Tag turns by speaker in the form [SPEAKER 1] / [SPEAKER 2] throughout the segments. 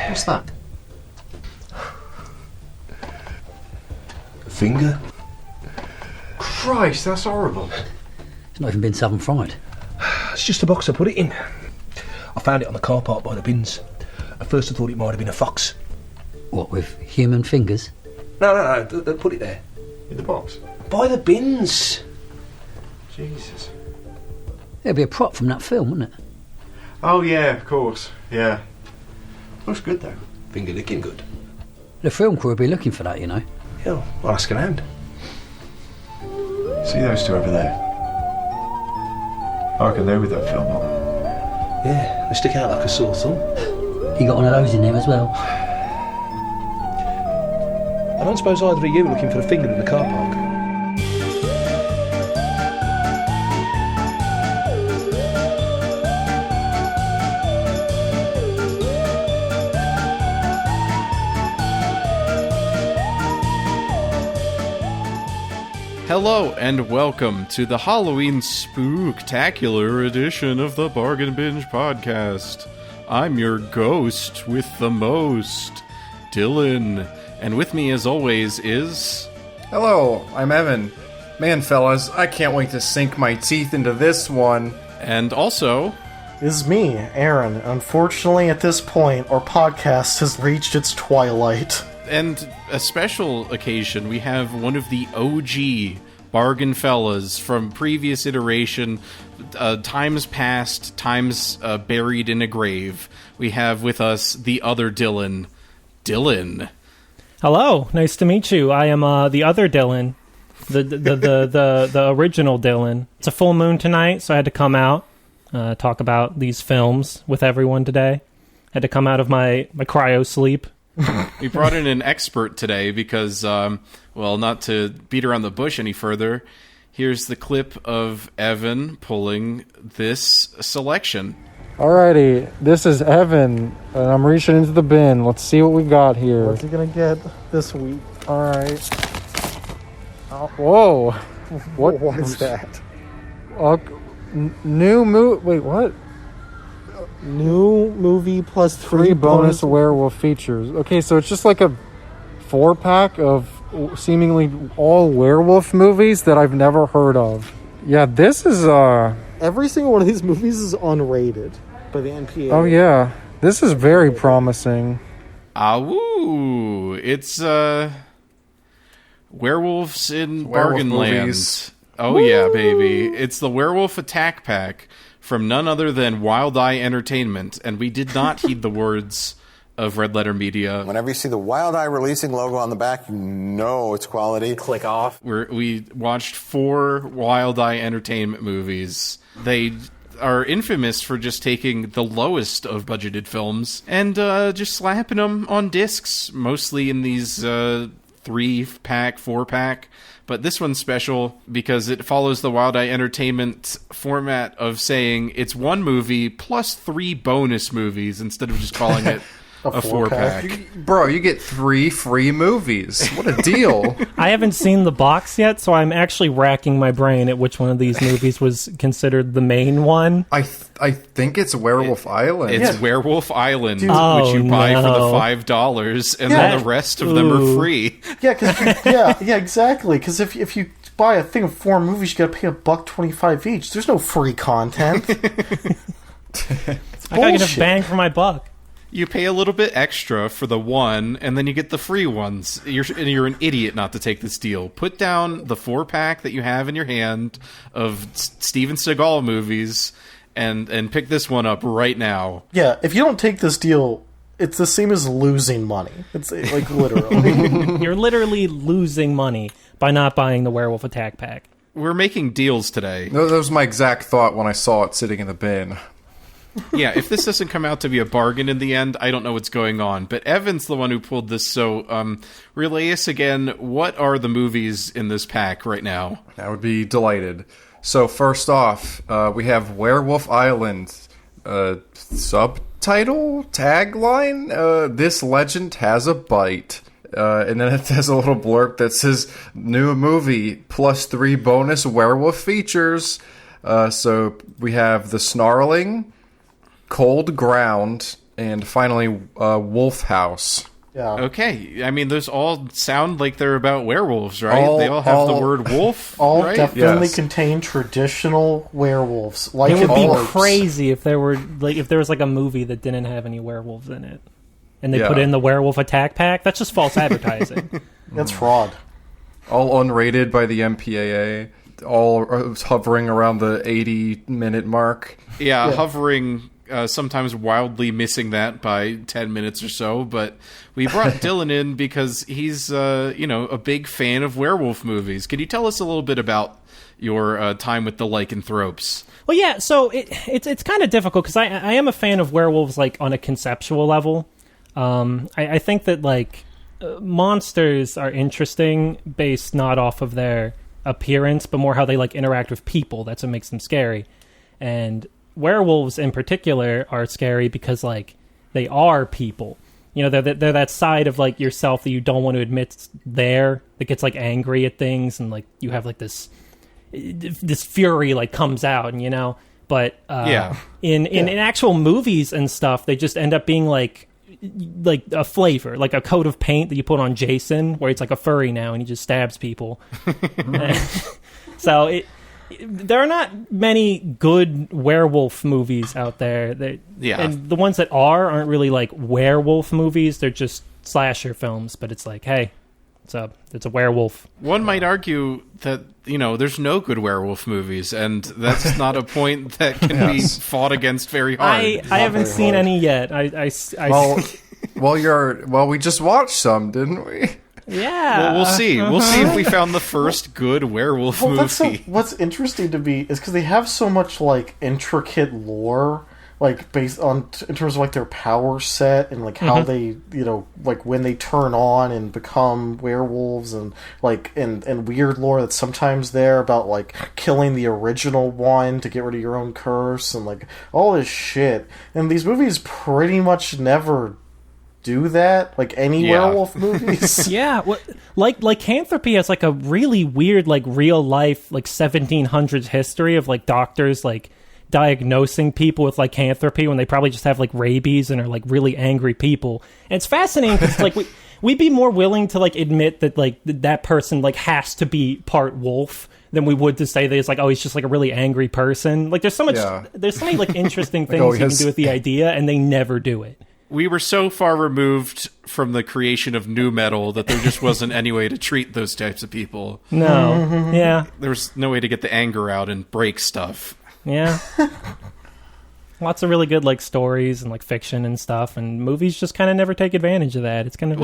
[SPEAKER 1] What's that?
[SPEAKER 2] A finger?
[SPEAKER 1] Christ, that's horrible.
[SPEAKER 3] It's not even been southern fried.
[SPEAKER 2] It's just a box I put it in. I found it on the car park by the bins. At first I thought it might have been a fox.
[SPEAKER 3] What, with human fingers?
[SPEAKER 2] No, they put it there.
[SPEAKER 1] In the box?
[SPEAKER 2] By the bins.
[SPEAKER 1] Jesus.
[SPEAKER 3] It'd be a prop from that film, wouldn't it?
[SPEAKER 1] Oh, yeah, of course. Yeah. Looks good, though.
[SPEAKER 2] Finger licking good.
[SPEAKER 3] The film crew would be looking for that, you know.
[SPEAKER 2] Yeah, well, ask an hand.
[SPEAKER 1] See those two over there? I reckon they're with that film on.
[SPEAKER 2] Yeah, they stick out like a sore thumb.
[SPEAKER 3] You got one of those in there as well.
[SPEAKER 2] I don't suppose either of you were looking for the finger in the car park.
[SPEAKER 4] Hello and welcome to the Halloween spooktacular edition of the Bargain Binge podcast. I'm your ghost with the most, Dylan, and with me as always is...
[SPEAKER 5] Hello, I'm Evan. Man, fellas, I can't wait to sink my teeth into this one.
[SPEAKER 4] And also...
[SPEAKER 6] This is me, Aaron. Unfortunately, at this point, our podcast has reached its twilight.
[SPEAKER 4] And a special occasion, we have one of the OG Bargain Fellas from previous iteration, times past, times buried in a grave. We have with us the other Dylan. Dylan.
[SPEAKER 7] Hello, nice to meet you. I am the other Dylan, the original Dylan. It's a full moon tonight, so I had to come out, talk about these films with everyone today. Had to come out of my cryo sleep.
[SPEAKER 4] We brought in an expert today because, well, not to beat around the bush any further, here's the clip of Evan pulling this selection.
[SPEAKER 8] Alrighty, this is Evan, and I'm reaching into the bin. Let's see what we got here.
[SPEAKER 6] What's he gonna get this week?
[SPEAKER 8] Alright. Oh, whoa.
[SPEAKER 6] What is that?
[SPEAKER 8] New movie. Wait, what?
[SPEAKER 6] New movie plus
[SPEAKER 8] Three bonus werewolf features. Okay, so it's just like a 4-pack of seemingly all werewolf movies that I've never heard of. Yeah, this is
[SPEAKER 6] Every single one of these movies is unrated by the NPA.
[SPEAKER 8] Oh yeah, this is very promising.
[SPEAKER 4] Woo! It's werewolves in Bargain Land. Oh woo! Yeah, baby! It's the Werewolf Attack Pack from none other than Wild Eye Entertainment, and we did not heed the words of Red Letter Media.
[SPEAKER 9] Whenever you see the Wild Eye releasing logo on the back, you know it's quality.
[SPEAKER 7] Click off.
[SPEAKER 4] We watched 4 Wild Eye Entertainment movies. They are infamous for just taking the lowest of budgeted films and just slapping them on discs, mostly in these 3-pack, 4-pack. But this one's special because it follows the Wild Eye Entertainment format of saying it's one movie plus 3 bonus movies instead of just calling it a 4-pack.
[SPEAKER 5] Bro, you get 3 free movies. What a deal.
[SPEAKER 7] I haven't seen the box yet, so I'm actually racking my brain at which one of these movies was considered the main one.
[SPEAKER 5] I think it's Werewolf Island.
[SPEAKER 4] It's Werewolf Island, which
[SPEAKER 7] Oh,
[SPEAKER 4] you buy for the
[SPEAKER 7] no.
[SPEAKER 4] $5, and then the rest of them are free.
[SPEAKER 6] Yeah, yeah, exactly. Because if you buy a thing of 4 movies, you gotta pay $1.25 each. There's no free content.
[SPEAKER 7] I gotta get a bang for my buck.
[SPEAKER 4] You pay a little bit extra for the one, and then you get the free ones. You're an idiot not to take this deal. Put down the 4-pack that you have in your hand of Steven Seagal movies and pick this one up right now.
[SPEAKER 6] Yeah, if you don't take this deal, it's the same as losing money. It's like literally.
[SPEAKER 7] You're literally losing money by not buying the Werewolf Attack Pack.
[SPEAKER 4] We're making deals today.
[SPEAKER 5] That was my exact thought when I saw it sitting in the bin.
[SPEAKER 4] Yeah, if this doesn't come out to be a bargain in the end, I don't know what's going on. But Evan's the one who pulled this, so relay us again, what are the movies in this pack right now?
[SPEAKER 5] I would be delighted. So first off, we have Werewolf Island. Subtitle? Tagline? This legend has a bite. And then it has a little blurb that says, new movie, plus 3 bonus werewolf features. So we have The Snarling, Cold Ground, and finally, Wolf House.
[SPEAKER 6] Yeah.
[SPEAKER 4] Okay, I mean, those all sound like they're about werewolves, right? They all have the word wolf,
[SPEAKER 6] All
[SPEAKER 4] right?
[SPEAKER 6] definitely
[SPEAKER 5] Yes.
[SPEAKER 6] contain traditional werewolves. Like
[SPEAKER 7] It would
[SPEAKER 6] in
[SPEAKER 7] be
[SPEAKER 6] tropes.
[SPEAKER 7] crazy if there was like a movie that didn't have any werewolves in it, and they put
[SPEAKER 5] Yeah.
[SPEAKER 7] in the werewolf attack pack. That's just false advertising.
[SPEAKER 6] That's fraud.
[SPEAKER 5] All unrated by the MPAA. All hovering around the 80-minute mark.
[SPEAKER 4] Yeah, hovering, sometimes wildly missing that by 10 minutes or so, but we brought Dylan in because he's, a big fan of werewolf movies. Can you tell us a little bit about your time with the lycanthropes?
[SPEAKER 7] Well, yeah. So it's kind of difficult because I am a fan of werewolves, like on a conceptual level. I think that monsters are interesting based not off of their appearance, but more how they like interact with people. That's what makes them scary. And werewolves in particular are scary because like they are people. You know, they're that side of like yourself that you don't want to admit there, that gets like angry at things, and like you have like this fury like comes out, and but in actual movies and stuff, they just end up being like a flavor, like a coat of paint that you put on Jason, where it's like a furry now and he just stabs people. So there are not many good werewolf movies out there. And the ones that aren't really like werewolf movies. They're just slasher films, but it's like, hey, it's a werewolf.
[SPEAKER 4] One might argue that, there's no good werewolf movies, and that's not a point that can be fought against very hard.
[SPEAKER 7] I haven't seen any yet.
[SPEAKER 5] We just watched some, didn't we?
[SPEAKER 7] Yeah.
[SPEAKER 4] Well, we'll see. We'll see if we found the first good werewolf movie.
[SPEAKER 6] What's interesting to me is because they have so much like intricate lore, like based on in terms of like their power set and like how they like when they turn on and become werewolves, and like and weird lore that's sometimes there about like killing the original one to get rid of your own curse and like all this shit. And these movies pretty much never do that, like any werewolf movies.
[SPEAKER 7] Yeah, like lycanthropy has like a really weird like real life like 1700s history of like doctors like diagnosing people with lycanthropy when they probably just have like rabies and are like really angry people. And it's fascinating because like we'd be more willing to like admit that like that person like has to be part wolf than we would to say that it's like, oh, he's just like a really angry person. Like there's so many like interesting things you can do with the idea, and they never do it.
[SPEAKER 4] We were so far removed from the creation of nu metal that there just wasn't any way to treat those types of people.
[SPEAKER 7] No. Yeah.
[SPEAKER 4] There was no way to get the anger out and break stuff.
[SPEAKER 7] Yeah. Lots of really good like stories and like fiction and stuff, and movies just kind of never take advantage of that. It's kind of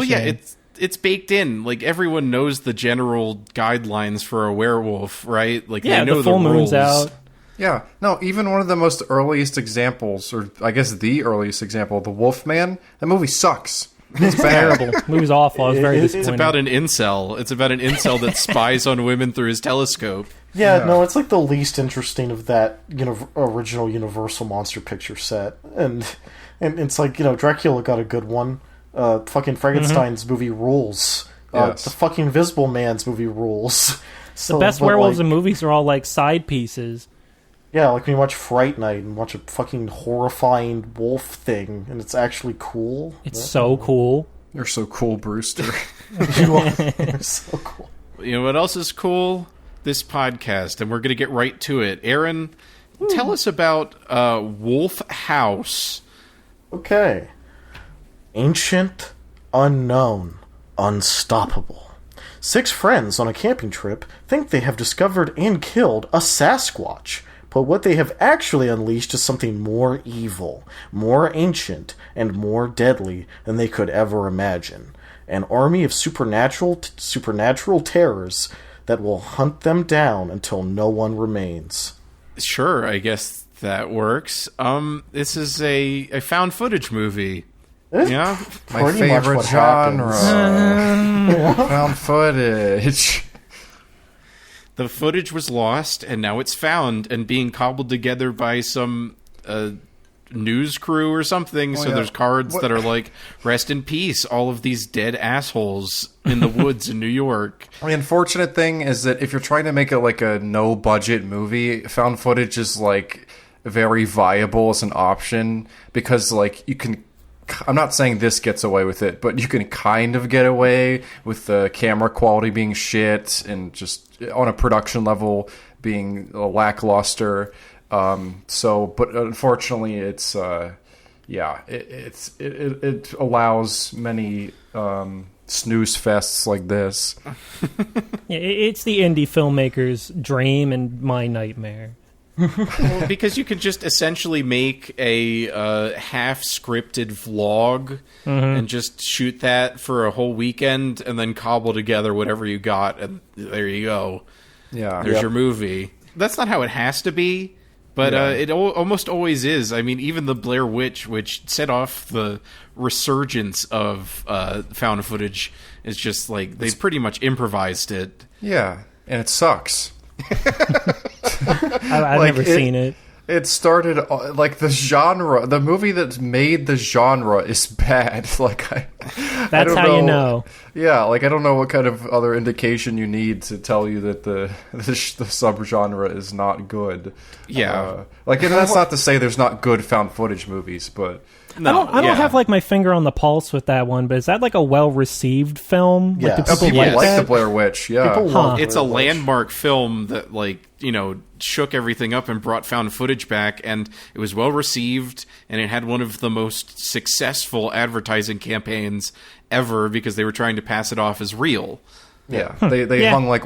[SPEAKER 4] it's baked in. Like everyone knows the general guidelines for a werewolf, right? Like they know
[SPEAKER 7] the full
[SPEAKER 4] rules.
[SPEAKER 7] moon's out.
[SPEAKER 5] Yeah, no, even one of the most earliest examples, or I guess the earliest example, The Wolfman, that movie sucks. It's
[SPEAKER 7] Terrible. The movie's awful. I was very disappointed.
[SPEAKER 4] It's about an incel. It's about an incel that spies on women through his telescope.
[SPEAKER 6] Yeah, no, it's like the least interesting of that original Universal monster picture set, and it's like Dracula got a good one. Fucking Frankenstein's movie rules. The fucking Invisible Man's movie rules.
[SPEAKER 7] The best werewolves in movies are all like side pieces.
[SPEAKER 6] Yeah, like when you watch Fright Night and watch a fucking horrifying wolf thing, and it's actually cool.
[SPEAKER 7] It's so cool.
[SPEAKER 5] You're so cool, Brewster.
[SPEAKER 6] You're so cool.
[SPEAKER 4] You know what else is cool? This podcast, and we're going to get right to it. Aaron, tell us about Wolf House.
[SPEAKER 6] Okay. Ancient, unknown, unstoppable. 6 friends on a camping trip think they have discovered and killed a Sasquatch. But what they have actually unleashed is something more evil, more ancient, and more deadly than they could ever imagine. An army of supernatural terrors that will hunt them down until no one remains.
[SPEAKER 4] Sure, I guess that works. This is a found footage movie. Yeah,
[SPEAKER 5] my favorite genre. Found footage.
[SPEAKER 4] The footage was lost, and now it's found and being cobbled together by some news crew or something. So there's cards that are like, rest in peace, all of these dead assholes in the woods in New York.
[SPEAKER 5] The unfortunate thing is that if you're trying to make it like a no-budget movie, found footage is like very viable as an option because like you can I'm not saying this gets away with it, but you can kind of get away with the camera quality being shit and just on a production level being lackluster. But unfortunately, it's it allows many snooze fests like this.
[SPEAKER 7] Yeah, it's the indie filmmaker's dream and my nightmare.
[SPEAKER 4] Well, because you could just essentially make a half-scripted vlog and just shoot that for a whole weekend and then cobble together whatever you got, and there you go.
[SPEAKER 5] Yeah.
[SPEAKER 4] There's your movie. That's not how it has to be, but it almost always is. I mean, even the Blair Witch, which set off the resurgence of found footage, is just like, they pretty much improvised it.
[SPEAKER 5] Yeah, and it sucks.
[SPEAKER 7] I've never seen it.
[SPEAKER 5] It started like the genre. The movie that made the genre is bad. Like
[SPEAKER 7] that's how you know.
[SPEAKER 5] Yeah, like I don't know what kind of other indication you need to tell you that the subgenre is not good.
[SPEAKER 4] Yeah,
[SPEAKER 5] and that's not to say there's not good found footage movies, but.
[SPEAKER 7] No, I don't have like my finger on the pulse with that one, but is that like a well-received film?
[SPEAKER 6] Yeah,
[SPEAKER 7] like,
[SPEAKER 5] People like the Blair Witch. Yeah,
[SPEAKER 4] it's a landmark film that shook everything up and brought found footage back, and it was well received, and it had one of the most successful advertising campaigns ever because they were trying to pass it off as real.
[SPEAKER 5] Yeah, they hung like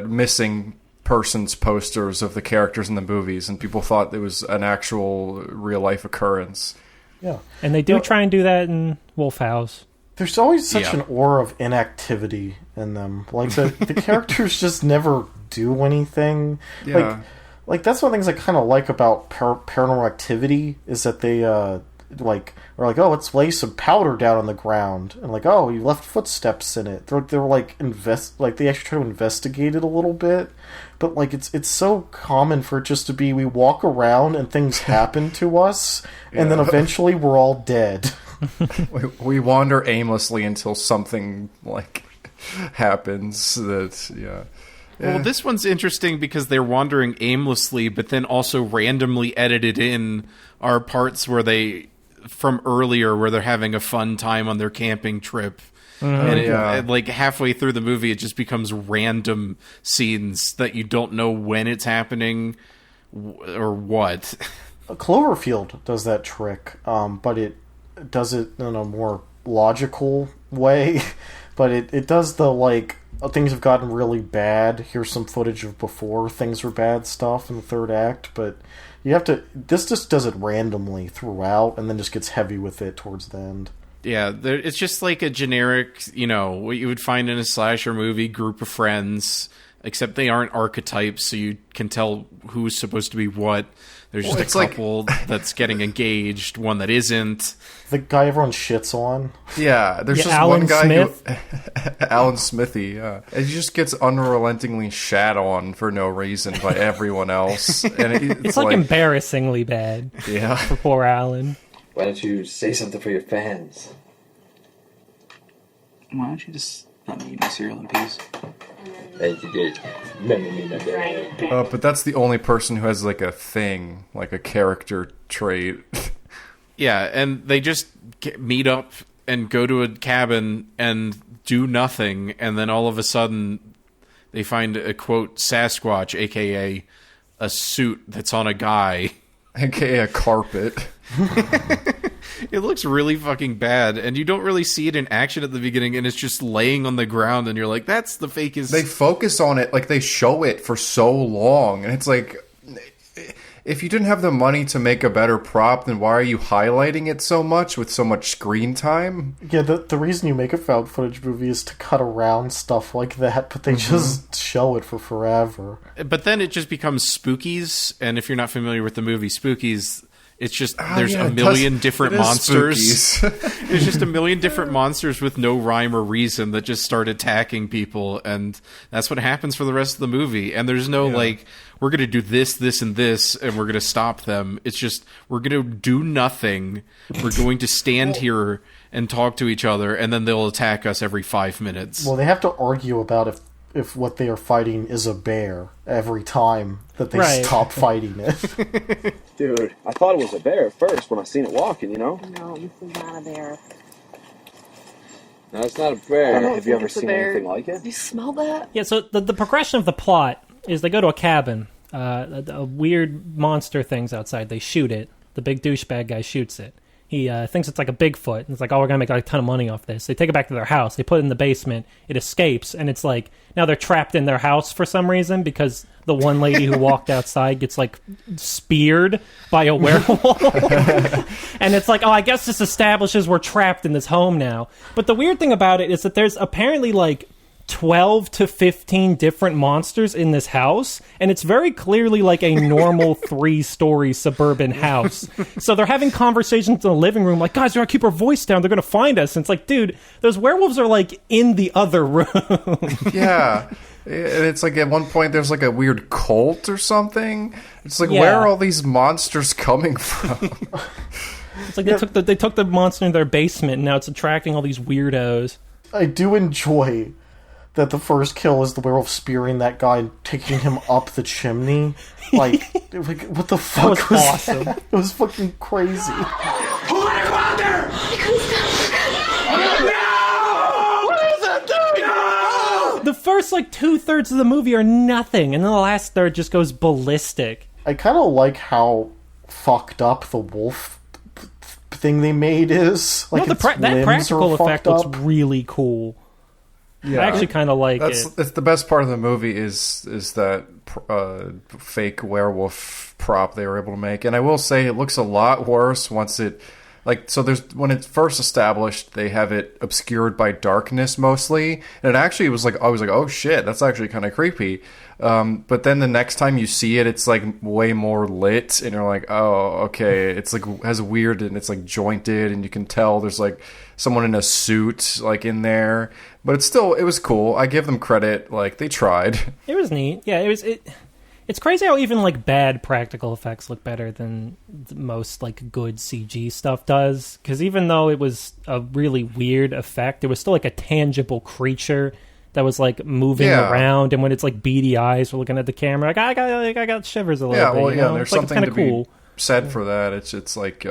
[SPEAKER 5] missing persons posters of the characters in the movies, and people thought it was an actual real life occurrence.
[SPEAKER 6] Yeah,
[SPEAKER 7] and they do try and do that in Wolf House.
[SPEAKER 6] There's always such an aura of inactivity in them. Like the characters just never do anything.
[SPEAKER 5] Yeah.
[SPEAKER 6] Like that's one of the things I kind of like about Paranormal Activity is that they are like, oh, let's lay some powder down on the ground, and like, oh, you left footsteps in it. They're like they actually try to investigate it a little bit, but like it's so common for it just to be we walk around and things happen to us, and then eventually we're all dead.
[SPEAKER 5] we wander aimlessly until something like happens.
[SPEAKER 4] Well, this one's interesting because they're wandering aimlessly, but then also randomly edited in are parts where from earlier where they're having a fun time on their camping trip. And like halfway through the movie, it just becomes random scenes that you don't know when it's happening or what.
[SPEAKER 6] Cloverfield does that trick, but it does it in a more logical way. But it does the like, things have gotten really bad. Here's some footage of before things were bad stuff in the third act, but you have to. This just does it randomly throughout, and then just gets heavy with it towards the end.
[SPEAKER 4] Yeah, it's just like a generic, what you would find in a slasher movie, group of friends, except they aren't archetypes, so you can tell who's supposed to be what. There's just a couple that's getting engaged, one that isn't.
[SPEAKER 6] The guy everyone shits on.
[SPEAKER 5] Yeah, there's just
[SPEAKER 7] Alan
[SPEAKER 5] one guy
[SPEAKER 7] Smith?
[SPEAKER 5] Alan Smithy, yeah. And he just gets unrelentingly shat on for no reason by everyone else. And
[SPEAKER 7] it's like embarrassingly bad.
[SPEAKER 5] Yeah.
[SPEAKER 7] For poor Alan.
[SPEAKER 10] Why don't you say something for your fans?
[SPEAKER 11] Why don't you just let me eat my cereal in peace?
[SPEAKER 10] Thank you, Gage.
[SPEAKER 5] But that's the only person who has like a thing, like a character trait.
[SPEAKER 4] Yeah, and they just meet up and go to a cabin and do nothing, and then all of a sudden they find a, quote, Sasquatch, a.k.a. a suit that's on a guy.
[SPEAKER 5] A.k.a. a carpet.
[SPEAKER 4] It looks really fucking bad, and you don't really see it in action at the beginning, and it's just laying on the ground, and you're like, that's the fakest...
[SPEAKER 5] They focus on it, like they show it for so long, and it's like... If you didn't have the money to make a better prop, then why are you highlighting it so much with so much screen time?
[SPEAKER 6] Yeah, the reason you make a found footage movie is to cut around stuff like that, but they just show it for forever.
[SPEAKER 4] But then it just becomes Spookies, and if you're not familiar with the movie Spookies, it's just there's a million different monsters. There's just a million different monsters with no rhyme or reason that just start attacking people, and that's what happens for the rest of the movie. And there's no like, we're going to do this, this, and this, and we're going to stop them. It's just, we're going to do nothing. We're going to stand here and talk to each other, and then they'll attack us every 5 minutes.
[SPEAKER 6] Well, they have to argue about if what they are fighting is a bear every time that they
[SPEAKER 7] Right.
[SPEAKER 6] stop fighting it.
[SPEAKER 10] Dude, I thought it was a bear at first when I seen it walking, you know?
[SPEAKER 12] No, this is not a bear.
[SPEAKER 10] No, it's not a bear.
[SPEAKER 12] I don't
[SPEAKER 10] Have you
[SPEAKER 12] think
[SPEAKER 10] ever
[SPEAKER 12] it's a
[SPEAKER 10] seen
[SPEAKER 12] bear.
[SPEAKER 10] anything like it?
[SPEAKER 12] You smell that?
[SPEAKER 7] Yeah, so the progression of the plot is they go to a cabin. A weird monster thing's outside. They shoot it. The big douchebag guy shoots it. He thinks it's like a Bigfoot. And it's like, oh, we're going to make like a ton of money off this. They take it back to their house. They put it in the basement. It escapes. And it's like, now they're trapped in their house for some reason because the one lady who walked outside gets like speared by a werewolf. And it's like, oh, I guess this establishes we're trapped in this home now. But the weird thing about it is that there's apparently like 12 to 15 different monsters in this house, and it's very clearly like a normal 3-story suburban house. So they're having conversations in the living room like, guys, we gotta keep our voice down, they're gonna find us. And it's like, dude, those werewolves are like in the other room.
[SPEAKER 5] Yeah. And it's like at one point there's like a weird cult or something. It's like,
[SPEAKER 7] Yeah.
[SPEAKER 5] where are all these monsters coming from?
[SPEAKER 7] It's like they took the monster in their basement, and now it's attracting all these weirdos.
[SPEAKER 6] I do enjoy that the first kill is the werewolf spearing that guy and taking him up the chimney. Like what the fuck
[SPEAKER 7] That was
[SPEAKER 6] was
[SPEAKER 7] awesome.
[SPEAKER 6] that? It was fucking crazy.
[SPEAKER 7] The first like 2/3 of the movie are nothing, and then the last third just goes ballistic.
[SPEAKER 6] I kind of like how fucked up the wolf thing they made is. Like
[SPEAKER 7] No,
[SPEAKER 6] its
[SPEAKER 7] that
[SPEAKER 6] limbs
[SPEAKER 7] practical
[SPEAKER 6] are fucked
[SPEAKER 7] effect looks
[SPEAKER 6] up.
[SPEAKER 7] really cool. I actually kind of like it.
[SPEAKER 5] That's the best part of the movie is that fake werewolf prop they were able to make. And I will say it looks a lot worse once it... Like, so there's when it's first established, they have it obscured by darkness mostly, and it actually was like, I was like, oh shit, that's actually kind of creepy. But then the next time you see it, it's like way more lit, and you're like, oh, okay, it's like has weird, and it's like jointed, and you can tell there's like someone in a suit like in there, but it was cool. I give them credit, like they tried.
[SPEAKER 7] It was neat. Yeah, it's crazy how even like bad practical effects look better than most like good CG stuff does. Because even though it was a really weird effect, there was still like a tangible creature that was like moving around, and when it's like beady eyes were looking at the camera, like I got shivers a little bit.
[SPEAKER 5] Well,
[SPEAKER 7] you know?
[SPEAKER 5] there's
[SPEAKER 7] It's, like,
[SPEAKER 5] something to
[SPEAKER 7] cool.
[SPEAKER 5] be said for that. It's like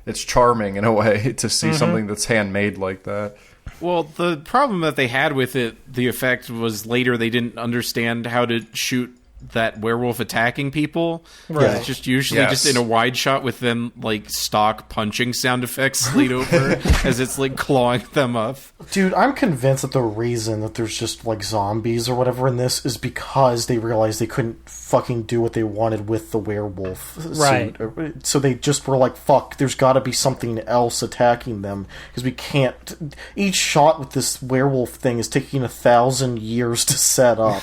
[SPEAKER 5] it's charming in a way to see something that's handmade like that.
[SPEAKER 4] Well, the problem that they had with it, the effect was later they didn't understand how to shoot that werewolf attacking people.
[SPEAKER 7] Right.
[SPEAKER 4] It's just usually just in a wide shot with them like stock punching sound effects laid over as it's like clawing them up.
[SPEAKER 6] Dude, I'm convinced that the reason that there's just like zombies or whatever in this is because they realized they couldn't fucking do what they wanted with the werewolf
[SPEAKER 7] Right.
[SPEAKER 6] suit. So they just were like, fuck, there's gotta be something else attacking them, because we can't... Each shot with this werewolf thing is taking 1,000 years to set up.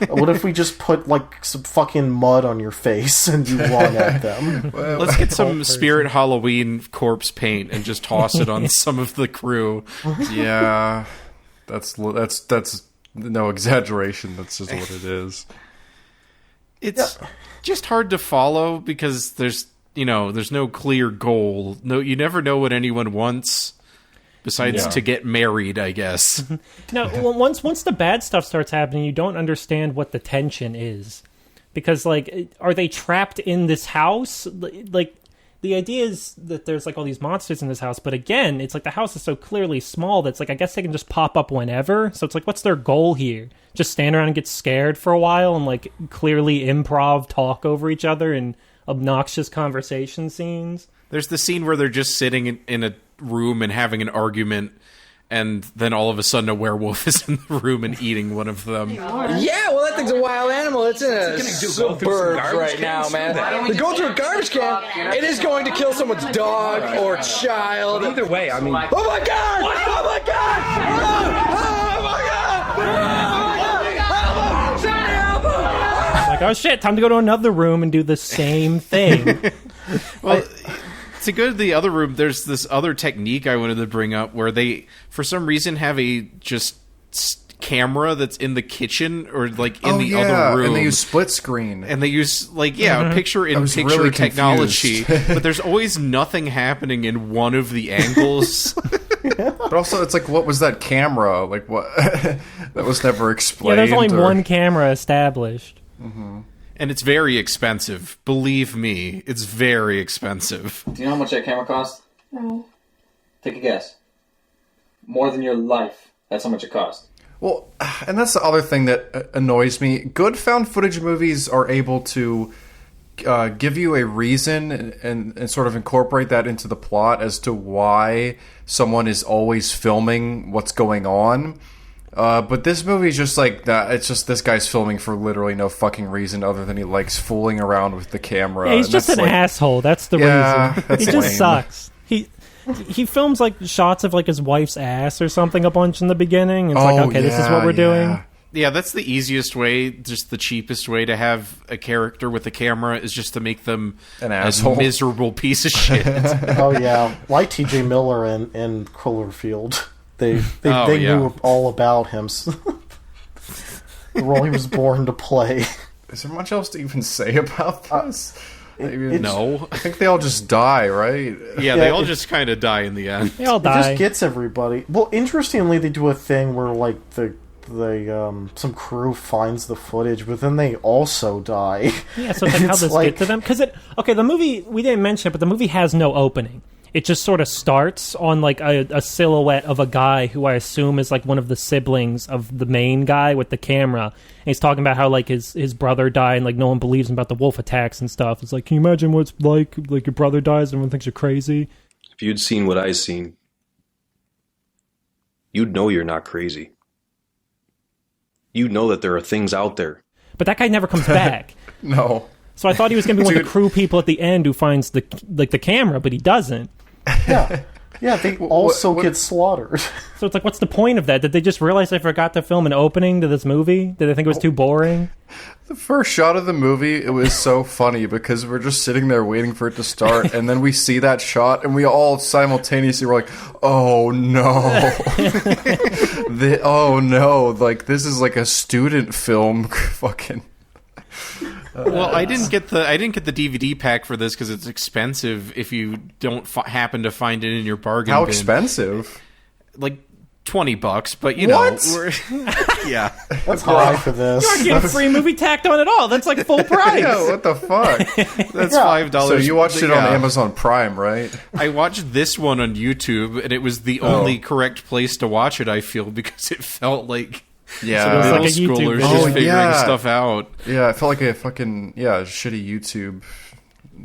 [SPEAKER 6] What if we just put like some fucking mud on your face and you run at them?
[SPEAKER 4] Let's get some Spirit Halloween corpse paint and just toss it on some of the crew.
[SPEAKER 5] Yeah, that's no exaggeration. That's just what it is.
[SPEAKER 4] It's just hard to follow because there's no clear goal. No, you never know what anyone wants besides to get married, I guess.
[SPEAKER 7] No, once the bad stuff starts happening, you don't understand what the tension is, because like, are they trapped in this house? Like, the idea is that there's like all these monsters in this house, but again, it's like the house is so clearly small that's like, I guess they can just pop up whenever. So it's like, what's their goal here? Just stand around and get scared for a while and like clearly improv talk over each other in obnoxious conversation scenes.
[SPEAKER 4] There's the scene where they're just sitting in a room and having an argument, and then all of a sudden a werewolf is in the room and eating one of them.
[SPEAKER 13] Yeah, well, that thing's a wild animal. It's in a suburbs right now, man. They're going through a garbage can. It is going to kill someone's dog or child.
[SPEAKER 2] Either way, I mean...
[SPEAKER 13] Oh my god! Oh my god! Oh my god!
[SPEAKER 7] Like, oh shit, time to go to another room and do the same thing.
[SPEAKER 4] Well, to go to the other room, there's this other technique I wanted to bring up where they, for some reason, have a just camera that's in the kitchen or like in the other room,
[SPEAKER 5] and they use split screen,
[SPEAKER 4] and they use like a picture-in-picture
[SPEAKER 5] really
[SPEAKER 4] technology, but there's always nothing happening in one of the angles.
[SPEAKER 5] But also, it's like, what was that camera? Like, what? That was never explained.
[SPEAKER 7] Yeah, there's only one camera established.
[SPEAKER 4] Mm-hmm. And it's very expensive. Believe me, it's very expensive.
[SPEAKER 11] Do you know how much that camera cost?
[SPEAKER 12] No.
[SPEAKER 11] Take a guess. More than your life. That's how much it cost.
[SPEAKER 5] Well, and that's the other thing that annoys me. Good found footage movies are able to give you a reason and sort of incorporate that into the plot as to why someone is always filming what's going on. But this movie is just like that. It's just this guy's filming for literally no fucking reason other than he likes fooling around with the camera.
[SPEAKER 7] Yeah, he's just an asshole. That's the reason.
[SPEAKER 5] That's
[SPEAKER 7] he just
[SPEAKER 5] lame.
[SPEAKER 7] sucks. He films like shots of like his wife's ass or something a bunch in the beginning. And it's like, okay, this is what we're doing.
[SPEAKER 4] Yeah, that's the easiest way, just the cheapest way to have a character with a camera is just to make them
[SPEAKER 5] an
[SPEAKER 4] asshole, miserable piece of shit.
[SPEAKER 6] Oh yeah, like T.J. Miller in Cloverfield. They knew all about him. The role he was born to play.
[SPEAKER 5] Is there much else to even say about this?
[SPEAKER 4] No.
[SPEAKER 5] I think they all just die, right?
[SPEAKER 4] Yeah, they all just kind of die in the end.
[SPEAKER 7] They all
[SPEAKER 6] It
[SPEAKER 7] die.
[SPEAKER 6] just gets everybody. Well, interestingly, they do a thing where like some crew finds the footage, but then they also die.
[SPEAKER 7] Yeah, so it's like, how does this get to them? Because the movie, we didn't mention it, but the movie has no opening. It just sort of starts on like a silhouette of a guy who I assume is like one of the siblings of the main guy with the camera. And he's talking about how like his brother died and like no one believes him about the wolf attacks and stuff. It's like, can you imagine what it's like your brother dies and everyone thinks you're crazy?
[SPEAKER 14] If you'd seen what I've seen, you'd know you're not crazy. You'd know that there are things out there.
[SPEAKER 7] But that guy never comes back.
[SPEAKER 5] No.
[SPEAKER 7] So I thought he was going to be one of the crew people at the end who finds the camera, but he doesn't.
[SPEAKER 6] Yeah, they also get slaughtered.
[SPEAKER 7] So it's like, what's the point of that? Did they just realize they forgot to film an opening to this movie? Did they think it was too boring?
[SPEAKER 5] The first shot of the movie, it was so funny because we're just sitting there waiting for it to start, and then we see that shot, and we all simultaneously were like, "Oh no, oh no!" Like this is like a student film, fucking.
[SPEAKER 4] Well, I didn't get the DVD pack for this because it's expensive if you don't happen to find it in your bargain
[SPEAKER 5] How
[SPEAKER 4] bin.
[SPEAKER 5] expensive?
[SPEAKER 4] Like $20, but you
[SPEAKER 5] What?
[SPEAKER 4] know, yeah,
[SPEAKER 6] That's high for this.
[SPEAKER 7] You aren't getting a free movie tacked on at all. That's like full price.
[SPEAKER 5] Yeah, what the fuck?
[SPEAKER 4] That's $5.
[SPEAKER 5] So you watched it on Amazon Prime, right?
[SPEAKER 4] I watched this one on YouTube, and it was the only correct place to watch it. I feel because it felt like.
[SPEAKER 5] Yeah,
[SPEAKER 4] so middle
[SPEAKER 7] like a YouTube
[SPEAKER 4] schoolers
[SPEAKER 7] video.
[SPEAKER 4] just figuring stuff out.
[SPEAKER 5] Yeah, I felt like a fucking shitty YouTube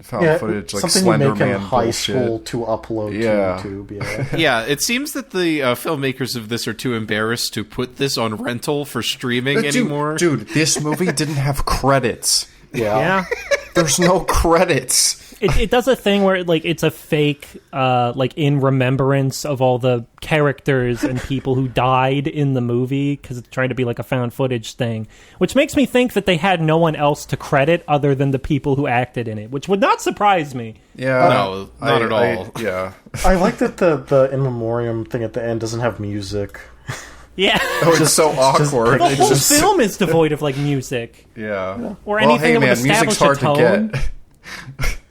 [SPEAKER 5] found footage, like
[SPEAKER 6] something
[SPEAKER 5] Slender
[SPEAKER 6] you make in
[SPEAKER 5] Man
[SPEAKER 6] high
[SPEAKER 5] bullshit.
[SPEAKER 6] school to upload to YouTube. Yeah,
[SPEAKER 4] Yeah, it seems that the filmmakers of this are too embarrassed to put this on rental for streaming anymore.
[SPEAKER 5] Dude, this movie didn't have credits.
[SPEAKER 7] Yeah.
[SPEAKER 5] There's no credits.
[SPEAKER 7] It does a thing where like it's a fake, like in remembrance of all the characters and people who died in the movie because it's trying to be like a found footage thing, which makes me think that they had no one else to credit other than the people who acted in it, which would not surprise me.
[SPEAKER 5] Yeah,
[SPEAKER 4] no, not at all.
[SPEAKER 5] Yeah,
[SPEAKER 6] I like that the in memoriam thing at the end doesn't have music.
[SPEAKER 7] Yeah,
[SPEAKER 5] it's so awkward.
[SPEAKER 7] The whole film is devoid of like music.
[SPEAKER 5] Yeah,
[SPEAKER 7] or anything that would
[SPEAKER 5] music's
[SPEAKER 7] establish
[SPEAKER 5] hard
[SPEAKER 7] a tone.
[SPEAKER 5] to get.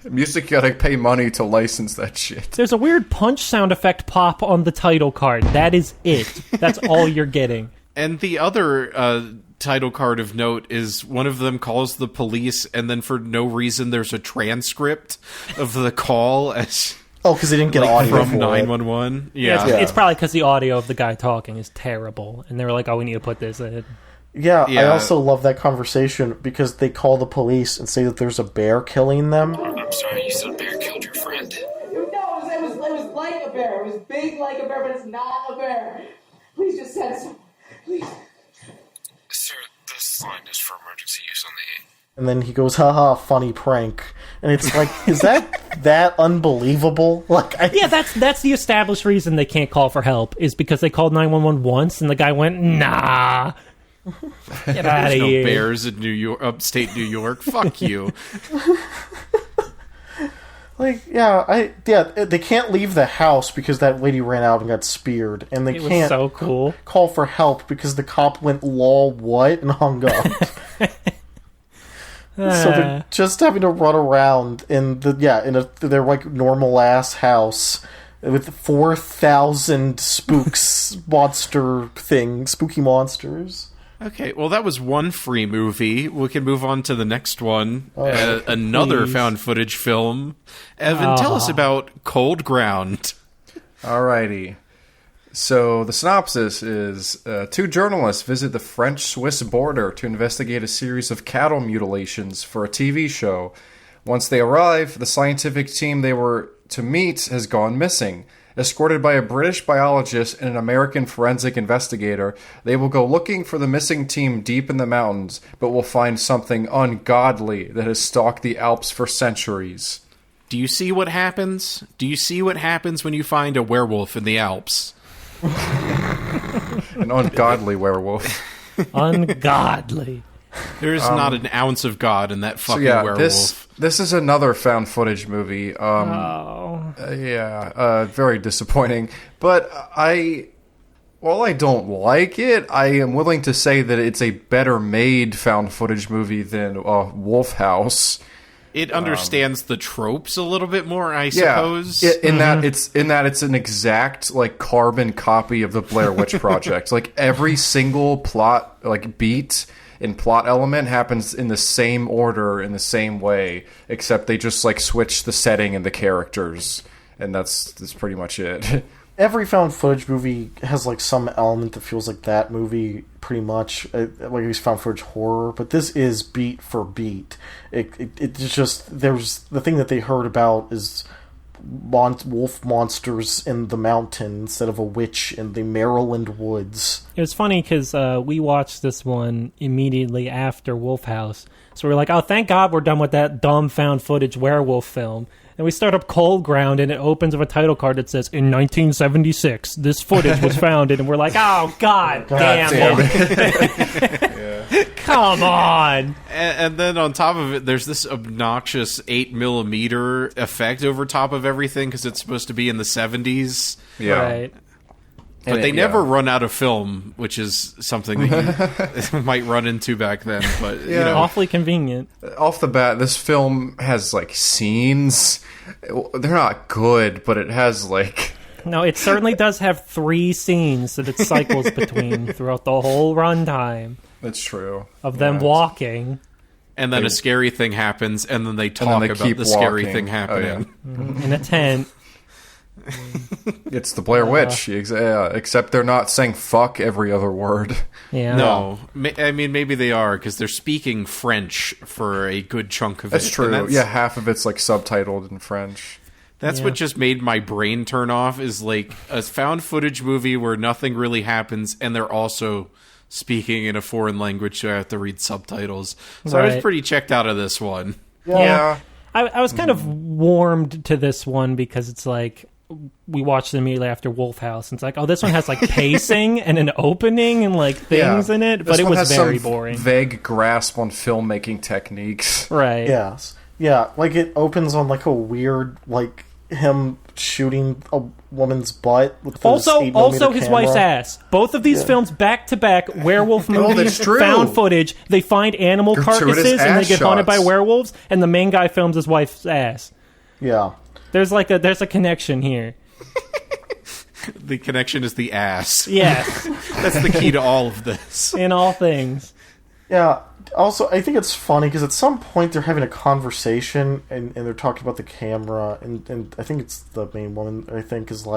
[SPEAKER 5] Music, you gotta pay money to license that shit.
[SPEAKER 7] There's a weird punch sound effect pop on the title card. That is it. That's all you're getting.
[SPEAKER 4] And the other title card of note is one of them calls the police, and then for no reason there's a transcript of the call as
[SPEAKER 6] because they didn't get audio
[SPEAKER 4] from 911. Yeah,
[SPEAKER 7] it's probably because the audio of the guy talking is terrible, and they were like, "Oh, we need to put this in."
[SPEAKER 6] Yeah, I also love that conversation because they call the police and say that there's a bear killing them.
[SPEAKER 15] I'm sorry, you said a bear killed your friend.
[SPEAKER 16] No, it was like a bear. It was big like a bear, but it's not a bear. Please just send some. Please.
[SPEAKER 15] Sir, this line is for emergency use on the
[SPEAKER 6] And then he goes, haha, funny prank. And it's like, is that unbelievable?
[SPEAKER 7] Yeah, that's the established reason they can't call for help is because they called 911 once and the guy went, nah. Get out of here.
[SPEAKER 4] No bears in New York, upstate New York. Fuck you.
[SPEAKER 6] They can't leave the house because that lady ran out and got speared, and they can't
[SPEAKER 7] so cool.
[SPEAKER 6] call for help because the cop went lol what and hung up. So they're just having to run around in their like normal ass house with 4,000 spooks, spooky monsters.
[SPEAKER 4] Okay, well, that was one free movie. We can move on to the next one.
[SPEAKER 6] Oh,
[SPEAKER 4] another
[SPEAKER 7] please.
[SPEAKER 4] found footage film. Evan, tell us about Cold Ground.
[SPEAKER 5] Alrighty. So the synopsis is, two journalists visit the French-Swiss border to investigate a series of cattle mutilations for a TV show. Once they arrive, the scientific team they were to meet has gone missing. Escorted by a British biologist and an American forensic investigator, they will go looking for the missing team deep in the mountains, but will find something ungodly that has stalked the Alps for centuries.
[SPEAKER 4] Do you see what happens? Do you see what happens when you find a werewolf in the Alps?
[SPEAKER 5] An ungodly werewolf.
[SPEAKER 7] Ungodly.
[SPEAKER 4] There's not an ounce of God in that fucking werewolf.
[SPEAKER 5] This is another found footage movie. Very disappointing. But while I don't like it, I am willing to say that it's a better made found footage movie than Wolf House.
[SPEAKER 4] It understands the tropes a little bit more, I suppose.
[SPEAKER 5] In that it's an exact like carbon copy of the Blair Witch Project. Like every single plot beat and plot element happens in the same order, in the same way, except they just switch the setting and the characters, and that's pretty much it.
[SPEAKER 6] Every found footage movie has some element that feels like that movie, pretty much, like it's found footage horror. But this is beat for beat. It's just there's the thing that they heard about is wolf monsters in the mountain instead of a witch in the Maryland woods.
[SPEAKER 7] It was funny because we watched this one immediately after Wolf House, so we're like, "Oh, thank God we're done with that dumb found footage werewolf film." And we start up Cold Ground, and it opens with a title card that says, "In 1976, this footage was found," and we're like, "Oh God damn it. Come on!"
[SPEAKER 4] And then on top of it, there's this obnoxious 8mm effect over top of everything because it's supposed to be in the 70s.
[SPEAKER 5] Yeah.
[SPEAKER 7] Right.
[SPEAKER 4] But they never run out of film, which is something that you might run into back then. But you know,
[SPEAKER 7] awfully convenient.
[SPEAKER 5] Off the bat, this film has scenes. They're not good, but it has
[SPEAKER 7] No, it certainly does have 3 scenes that it cycles between throughout the whole runtime.
[SPEAKER 5] That's true.
[SPEAKER 7] Of them walking.
[SPEAKER 4] And then a scary thing happens, and then they talk about the scary thing happening.
[SPEAKER 7] In a tent.
[SPEAKER 5] It's the Blair Witch, except they're not saying fuck every other word.
[SPEAKER 7] Yeah.
[SPEAKER 4] No. I mean, maybe they are, because they're speaking French for a good chunk of it.
[SPEAKER 5] That's true. Half of it's subtitled in French.
[SPEAKER 4] That's what just made my brain turn off, is a found footage movie where nothing really happens, and they're also speaking in a foreign language, so I have to read subtitles. So I was pretty checked out of this one.
[SPEAKER 7] Yeah. I was kind of warmed to this one because it's we watched it immediately after Wolf House, and it's this one has pacing and an opening and things in it, but it was very boring.
[SPEAKER 5] Vague grasp on filmmaking techniques.
[SPEAKER 7] Right.
[SPEAKER 6] Yes. Yeah, it opens on a weird him shooting a woman's butt with
[SPEAKER 7] also his
[SPEAKER 6] camera.
[SPEAKER 7] wife's ass. Both of these films back to back, werewolf movies, found footage. They find animal carcasses and they get haunted by werewolves, and the main guy films his wife's ass.
[SPEAKER 6] Yeah.
[SPEAKER 7] There's there's a connection here.
[SPEAKER 4] The connection is the ass.
[SPEAKER 7] Yes.
[SPEAKER 4] That's the key to all of this.
[SPEAKER 7] In all things.
[SPEAKER 6] Yeah. Also, I think it's funny because at some point they're having a conversation and they're talking about the camera, and I think it's the main woman, I think, is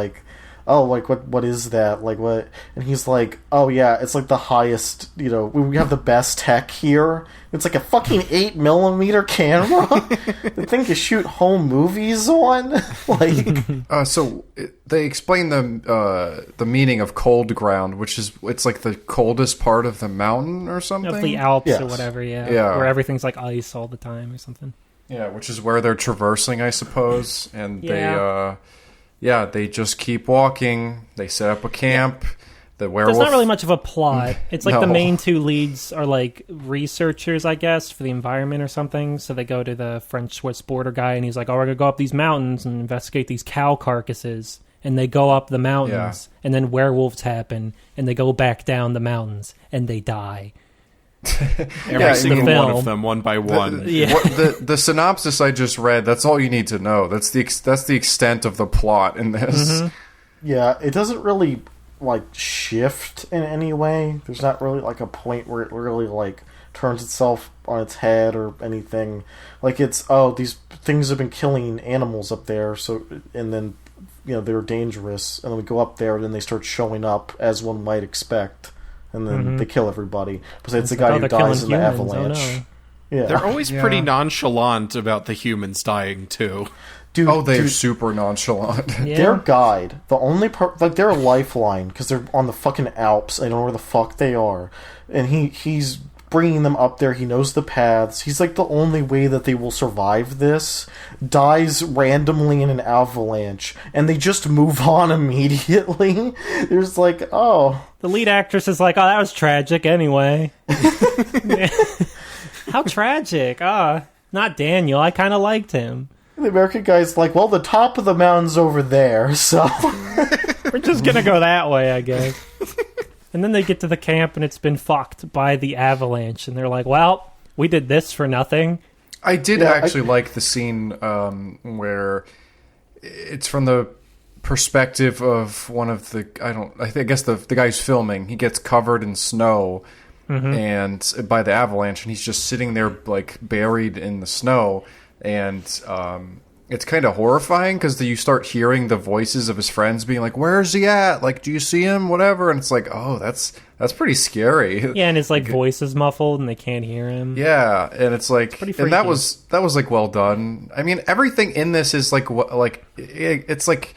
[SPEAKER 6] oh, what is that? What? And he's oh yeah, it's the highest, we have the best tech here. It's a fucking 8mm camera. The thing to shoot home movies on.
[SPEAKER 5] So they explain the meaning of cold ground, which is it's the coldest part of the mountain or something.
[SPEAKER 7] Of the Alps or whatever, yeah. Where everything's ice all the time or something.
[SPEAKER 5] Yeah, which is where they're traversing, I suppose. And they just keep walking. They set up a camp. The werewolf.
[SPEAKER 7] There's not really much of a plot. It's the main 2 leads are researchers, I guess, for the environment or something. So they go to the French-Swiss border guy, and he's like, "Oh, we're gonna go up these mountains and investigate these cow carcasses." And they go up the mountains, and then werewolves happen, and they go back down the mountains, and they die.
[SPEAKER 4] Every single one of them, one by one.
[SPEAKER 5] The synopsis I just read, that's all you need to know. That's the extent of the plot in this.
[SPEAKER 6] Yeah, it doesn't really like shift in any way. There's not really like a point where it really like turns itself on its head or anything. Like it's these things have been killing animals up there, so and then they're dangerous, and then we go up there and then they start showing up as one might expect, and then they kill everybody. Besides the guy who dies in the avalanche. Yeah.
[SPEAKER 4] They're always pretty nonchalant about the humans dying too.
[SPEAKER 6] Dude,
[SPEAKER 5] they're super nonchalant.
[SPEAKER 6] Their guide, the only part, like their lifeline, because they're on the fucking Alps. I don't know where the fuck they are, and he's bringing them up there. He knows the paths. He's like the only way that they will survive this. Dies randomly in an avalanche, and they just move on immediately. There's like, the
[SPEAKER 7] lead actress is like, that was tragic anyway. How tragic? Not Daniel. I kind of liked him.
[SPEAKER 6] The American guy's like, well, the top of the mountain's over there, so
[SPEAKER 7] we're just gonna go that way, I guess. And then they get to the camp and it's been fucked by the avalanche, and they're like, well, we did this for nothing.
[SPEAKER 5] I did actually like the scene where it's from the perspective of one of the I guess the guy who's filming. He gets covered in snow and by the avalanche, and he's just sitting there like buried in the snow. And it's kind of horrifying because you start hearing the voices of his friends being like, "Where's he at? Like, do you see him? Whatever." And it's like, oh, that's pretty scary.
[SPEAKER 7] Yeah, and his like voice is muffled and they can't hear him.
[SPEAKER 5] Yeah, and it's like, and that was like well done. I mean, everything in this is it's like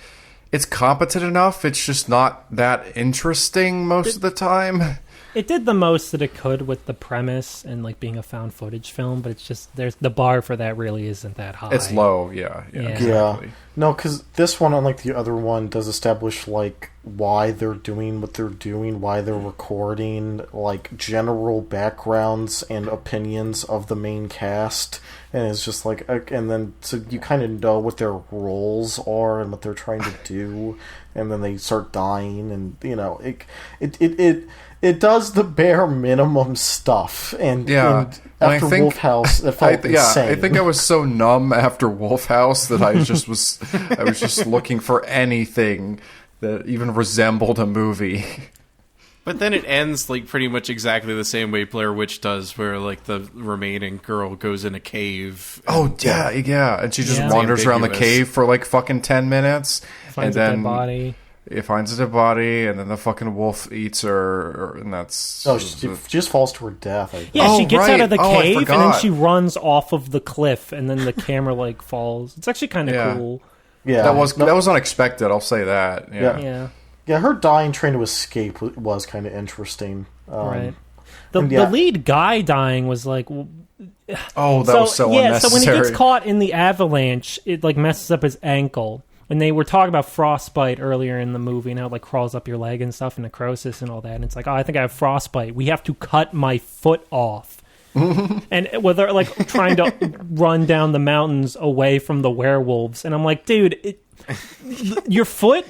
[SPEAKER 5] it's competent enough. It's just not that interesting most of the time.
[SPEAKER 7] It did the most that it could with the premise and like being a found footage film, but it's just the bar for that really isn't that high.
[SPEAKER 5] It's low, yeah. Exactly.
[SPEAKER 6] No, because this one, unlike the other one, does establish like why they're doing what they're doing, why they're recording, like general backgrounds and opinions of the main cast, and it's just like, and then so you kind of know what their roles are and what they're trying to do, and then they start dying, and it does the bare minimum stuff, and after Wolf House, it felt insane.
[SPEAKER 5] I think I was so numb after Wolf House that I was just looking for anything that even resembled a movie.
[SPEAKER 4] But then it ends like pretty much exactly the same way Blair Witch does, where like the remaining girl goes in a cave.
[SPEAKER 5] And she just wanders around the cave for like fucking 10 minutes,
[SPEAKER 7] finds a dead body.
[SPEAKER 5] It finds a dead body, and then the fucking wolf eats her, and that's...
[SPEAKER 6] she just falls to her death.
[SPEAKER 7] She gets out of the cave, and then she runs off of the cliff, and then the camera, like, falls. It's actually kind of cool.
[SPEAKER 5] Yeah. That was unexpected, I'll say that.
[SPEAKER 6] Yeah, her dying trying to escape was kind of interesting.
[SPEAKER 7] Right. The lead guy dying was, like...
[SPEAKER 5] that was so unnecessary.
[SPEAKER 7] So when he gets caught in the avalanche, it, like, messes up his ankle. When they were talking about frostbite earlier in the movie, and how it like crawls up your leg and stuff, and necrosis and all that, and it's like, I think I have frostbite. We have to cut my foot off. And where they're like trying to run down the mountains away from the werewolves, and I'm like, dude, your foot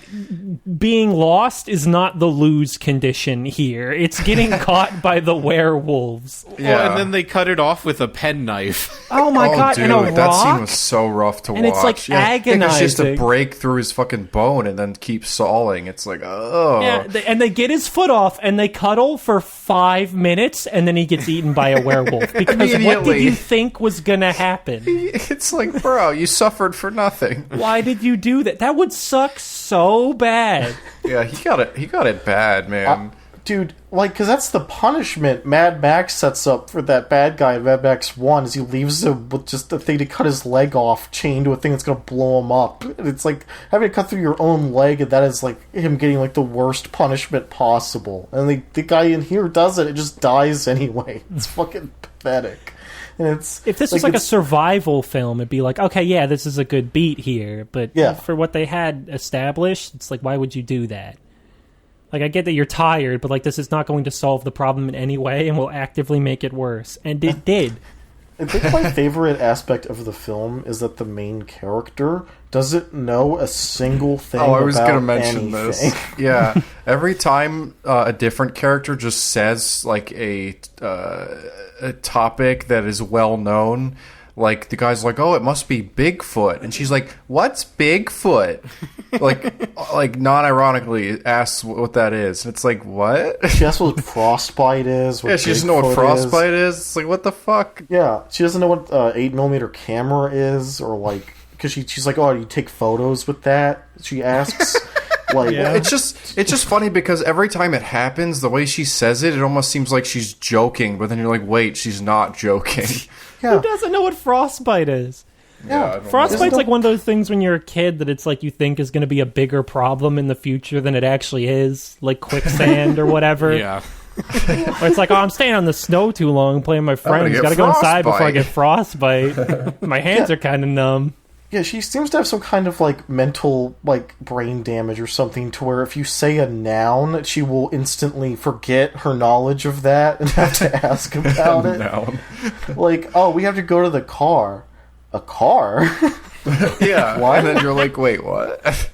[SPEAKER 7] being lost is not the lose condition here. It's getting caught by the werewolves.
[SPEAKER 4] Well, and then they cut it off with a penknife.
[SPEAKER 7] Oh my god!
[SPEAKER 5] Dude,
[SPEAKER 7] and a rock?
[SPEAKER 5] That scene was so rough to watch.
[SPEAKER 7] And it's like agonizing.
[SPEAKER 5] It's just to break through his fucking bone and then keep sawing. It's like,
[SPEAKER 7] Yeah, and they get his foot off and they cuddle for 5 minutes, and then he gets eaten by a werewolf. Because what did you think was gonna happen?
[SPEAKER 5] It's like, bro, you suffered for nothing.
[SPEAKER 7] Why did you do that? That would suck so bad.
[SPEAKER 5] Yeah, he got it bad, man.
[SPEAKER 6] Dude, like, because that's the punishment Mad Max sets up for that bad guy in Mad Max 1, is he leaves him with just a thing to cut his leg off, chained to a thing that's going to blow him up. And it's like, having to cut through your own leg, and that is, like, him getting, like, the worst punishment possible. And the guy in here does it just dies anyway. It's fucking pathetic. And
[SPEAKER 7] if this was like a survival film, it'd be like, okay, yeah, this is a good beat here. But for what they had established, it's like, why would you do that? Like, I get that you're tired, but like, this is not going to solve the problem in any way and will actively make it worse. And it did.
[SPEAKER 6] I think my favorite aspect of the film is that the main character doesn't know a single thing about
[SPEAKER 5] I was going to mention
[SPEAKER 6] anything.
[SPEAKER 5] this. Yeah. Every time a different character just says, like, a topic that is well known, like, the guy's like, oh, it must be Bigfoot. And she's like, what's Bigfoot? like non-ironically asks what that is. And it's like, what?
[SPEAKER 6] She asks what frostbite is.
[SPEAKER 5] Yeah, she doesn't know what frostbite is. It's like, what the fuck?
[SPEAKER 6] Yeah, she doesn't know what 8mm camera is, or like, because she's like, oh, you take photos with that? She asks. Like,
[SPEAKER 5] yeah. It's just funny because every time it happens, the way she says it, it almost seems like she's joking, but then you're like, wait, she's not joking.
[SPEAKER 7] Who doesn't know what frostbite is?
[SPEAKER 5] Yeah,
[SPEAKER 7] Frostbite's like one of those things when you're a kid that it's like you think is going to be a bigger problem in the future than it actually is, like quicksand or whatever.
[SPEAKER 4] Yeah.
[SPEAKER 7] Or it's like, oh, I'm staying on the snow too long playing with my friends. Gotta go inside before I get frostbite. My hands are kind of numb.
[SPEAKER 6] Yeah, she seems to have some kind of, like, mental, like, brain damage or something to where if you say a noun, she will instantly forget her knowledge of that and have to ask about it.
[SPEAKER 5] Noun.
[SPEAKER 6] Like, oh, we have to go to the car. A car?
[SPEAKER 5] Yeah.
[SPEAKER 6] What?
[SPEAKER 5] And then you're like, wait, what?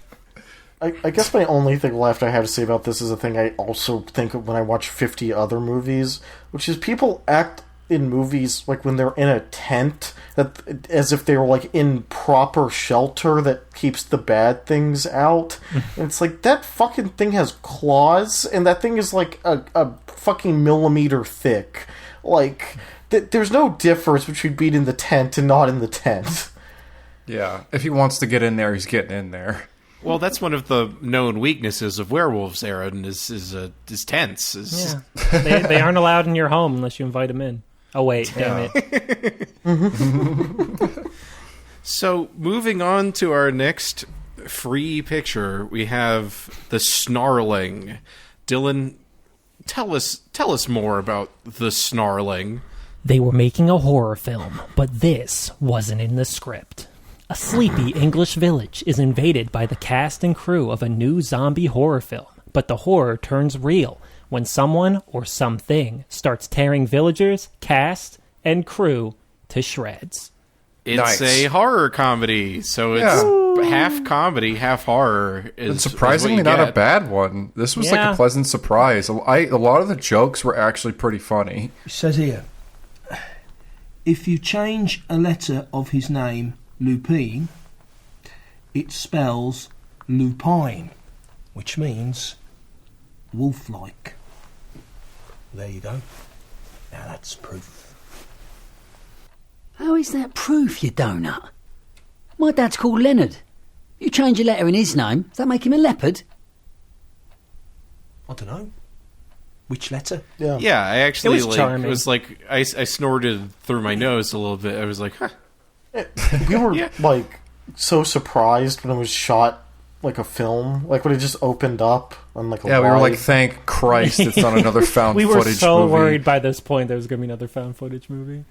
[SPEAKER 6] I guess my only thing left I have to say about this is a thing I also think of when I watch 50 other movies, which is people act in movies like when they're in a tent that as if they were like in proper shelter that keeps the bad things out. And it's like, that fucking thing has claws and that thing is like a fucking millimeter thick. Like, there's no difference between being in the tent and not in the tent.
[SPEAKER 5] Yeah, if he wants to get in there, he's getting in there.
[SPEAKER 4] Well, that's one of the known weaknesses of werewolves, Aaron, is tents.
[SPEAKER 7] Yeah. They aren't allowed in your home unless you invite them in. Oh, wait, damn it.
[SPEAKER 4] So, moving on to our next free picture, we have the Snarling. Dylan, tell us more about the Snarling.
[SPEAKER 7] They were making a horror film, but this wasn't in the script. A sleepy English village is invaded by the cast and crew of a new zombie horror film, but the horror turns real when someone or something starts tearing villagers, cast, and crew to shreds.
[SPEAKER 4] It's a horror comedy, so it's half comedy, half horror.
[SPEAKER 5] It's surprisingly not a bad one. This was like a pleasant surprise. A lot of the jokes were actually pretty funny.
[SPEAKER 2] It says here, if you change a letter of his name, Lupine, it spells lupine, which means wolf-like. There you go. Now that's proof.
[SPEAKER 3] How is that proof, you donut? My dad's called Leonard. You change a letter in his name, does that make him a leopard?
[SPEAKER 2] I don't know. Which letter?
[SPEAKER 4] Yeah, I actually
[SPEAKER 7] It was charming.
[SPEAKER 4] It was like I snorted through my nose a little bit. I was like, huh.
[SPEAKER 6] We were like so surprised when it was shot like a film, like when it just opened up on like a
[SPEAKER 5] we were like, thank Christ it's not another found
[SPEAKER 7] we
[SPEAKER 5] footage
[SPEAKER 7] were so
[SPEAKER 5] movie.
[SPEAKER 7] worried by this point there was going to be another found footage movie.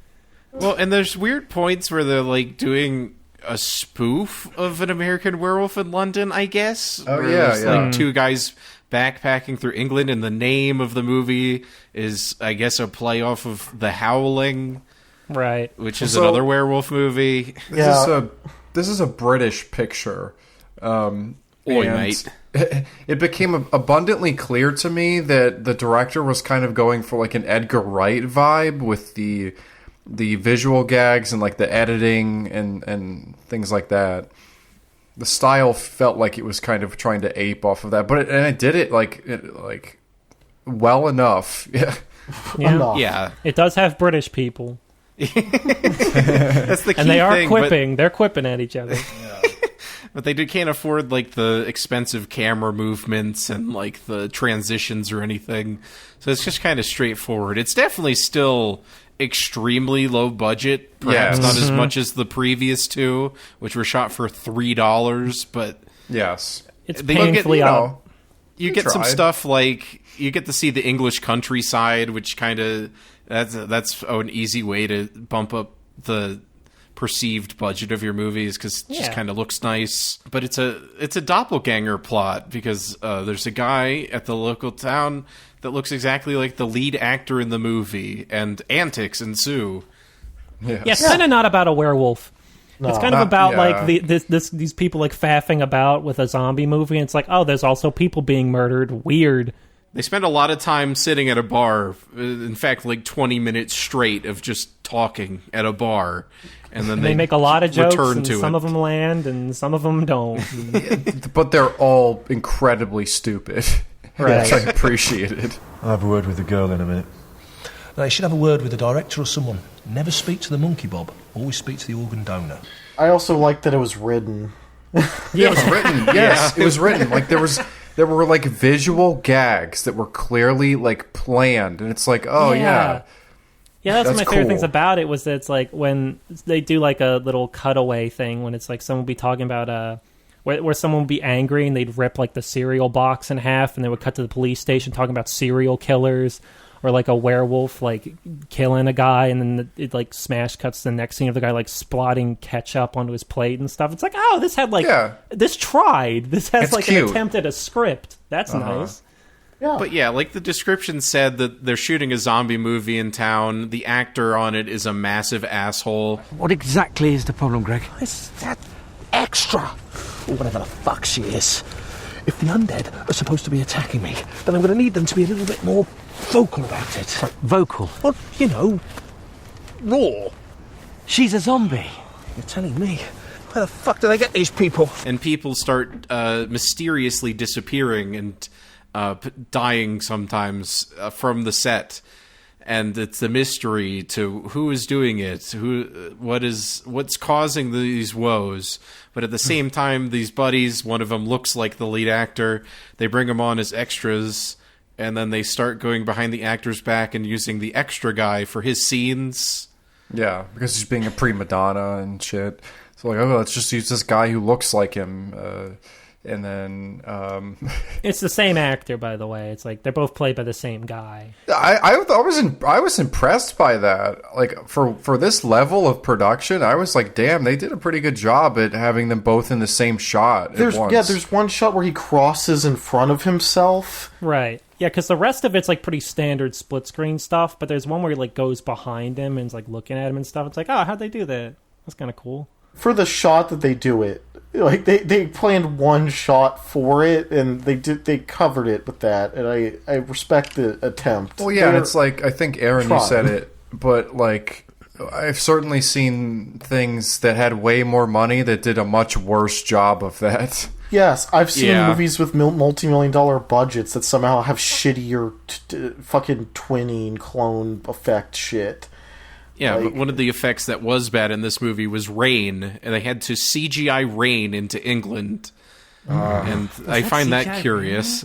[SPEAKER 4] Well, and there's weird points where they're like doing a spoof of an American Werewolf in London, I guess.
[SPEAKER 5] Oh,
[SPEAKER 4] where
[SPEAKER 5] yeah,
[SPEAKER 4] there's, like two guys backpacking through England, and the name of the movie is, I guess, a play off of The Howling,
[SPEAKER 7] right?
[SPEAKER 4] Which is another werewolf movie.
[SPEAKER 5] This is a British picture.
[SPEAKER 4] Oi, mate.
[SPEAKER 5] It became abundantly clear to me that the director was kind of going for like an Edgar Wright vibe with the visual gags and like the editing and things like that. The style felt like it was kind of trying to ape off of that, but it did it like well enough.
[SPEAKER 4] Yeah.
[SPEAKER 7] It does have British people.
[SPEAKER 4] That's the key
[SPEAKER 7] and they are
[SPEAKER 4] thing,
[SPEAKER 7] quipping. They're quipping at each other.
[SPEAKER 4] But they can't afford like the expensive camera movements and like the transitions or anything. So it's just kind of straightforward. It's definitely still extremely low budget, perhaps not as much as the previous two, which were shot for $3, but
[SPEAKER 5] yes,
[SPEAKER 7] it's painfully out.
[SPEAKER 4] You get some stuff like you get to see the English countryside, which kind of that's an easy way to bump up the perceived budget of your movies because it just kind of looks nice. But it's a doppelganger plot because there's a guy at the local town that looks exactly like the lead actor in the movie, and antics ensue.
[SPEAKER 7] Yeah, it's kind of not about a werewolf.
[SPEAKER 6] No,
[SPEAKER 7] it's kind of about like these people like faffing about with a zombie movie, and it's like, oh, there's also people being murdered. Weird.
[SPEAKER 4] They spend a lot of time sitting at a bar. In fact, like 20 minutes straight of just talking at a bar, and then
[SPEAKER 7] they make a lot of jokes, and
[SPEAKER 4] to
[SPEAKER 7] some of them land, and some of them don't.
[SPEAKER 5] But they're all incredibly stupid.
[SPEAKER 7] Right.
[SPEAKER 5] Which I appreciated.
[SPEAKER 1] I'll have a word with the girl in a minute.
[SPEAKER 2] Now, you should have a word with the director or someone. Never speak to the monkey, Bob. Always speak to the organ donor.
[SPEAKER 6] I also like that it was written.
[SPEAKER 5] It was written. Yes, it was written. Like there were like visual gags that were clearly like planned, and it's like, oh yeah.
[SPEAKER 7] Yeah, that's one of my
[SPEAKER 5] That's
[SPEAKER 7] favorite
[SPEAKER 5] cool.
[SPEAKER 7] things about it was that it's like when they do like a little cutaway thing when it's like someone would be talking about where someone would be angry and they'd rip like the cereal box in half and they would cut to the police station talking about serial killers or like a werewolf like killing a guy and then it like smash cuts to the next scene of the guy like splotting ketchup onto his plate and stuff. It's like, oh, this had like this tried. This has
[SPEAKER 4] It's
[SPEAKER 7] like
[SPEAKER 4] cute.
[SPEAKER 7] an attempt at a script. That's nice.
[SPEAKER 4] But yeah, like the description said that they're shooting a zombie movie in town. The actor on it is a massive asshole.
[SPEAKER 17] What exactly is the problem, Greg?
[SPEAKER 2] It's that extra, or whatever the fuck she is. If the undead are supposed to be attacking me, then I'm going to need them to be a little bit more vocal about it.
[SPEAKER 17] Vocal?
[SPEAKER 2] Well, you know, raw.
[SPEAKER 17] She's a zombie.
[SPEAKER 2] You're telling me. Where the fuck do they get these people?
[SPEAKER 4] And people start mysteriously disappearing and dying sometimes from the set. And it's a mystery to who is doing it, what's causing these woes. But at the same time, these buddies, one of them looks like the lead actor. They bring him on as extras, and then they start going behind the actor's back and using the extra guy for his scenes.
[SPEAKER 5] Yeah, because he's being a prima donna and shit. So like, oh, let's just use this guy who looks like him. And then
[SPEAKER 7] It's the same actor, by the way. It's like they're both played by the same guy.
[SPEAKER 5] I was impressed by that. Like for this level of production, I was like, damn, they did a pretty good job at having them both in the same shot at once.
[SPEAKER 6] Yeah, there's one shot where he crosses in front of himself.
[SPEAKER 7] Right. Yeah, because the rest of it's like pretty standard split screen stuff, but there's one where he like goes behind him and is like looking at him and stuff. It's like, oh, how'd they do that? That's kind of cool.
[SPEAKER 6] For the shot that they do it, like they planned one shot for it and they covered it with that, and I respect the attempt.
[SPEAKER 5] Well, yeah, and it's like, I think Aaron, you said it, but like I've certainly seen things that had way more money that did a much worse job of that.
[SPEAKER 6] Yes, I've seen movies with multi-million-dollar budgets that somehow have shittier fucking twinning clone effect shit.
[SPEAKER 4] Yeah, but one of the effects that was bad in this movie was rain, and they had to CGI rain into England. And I find that curious.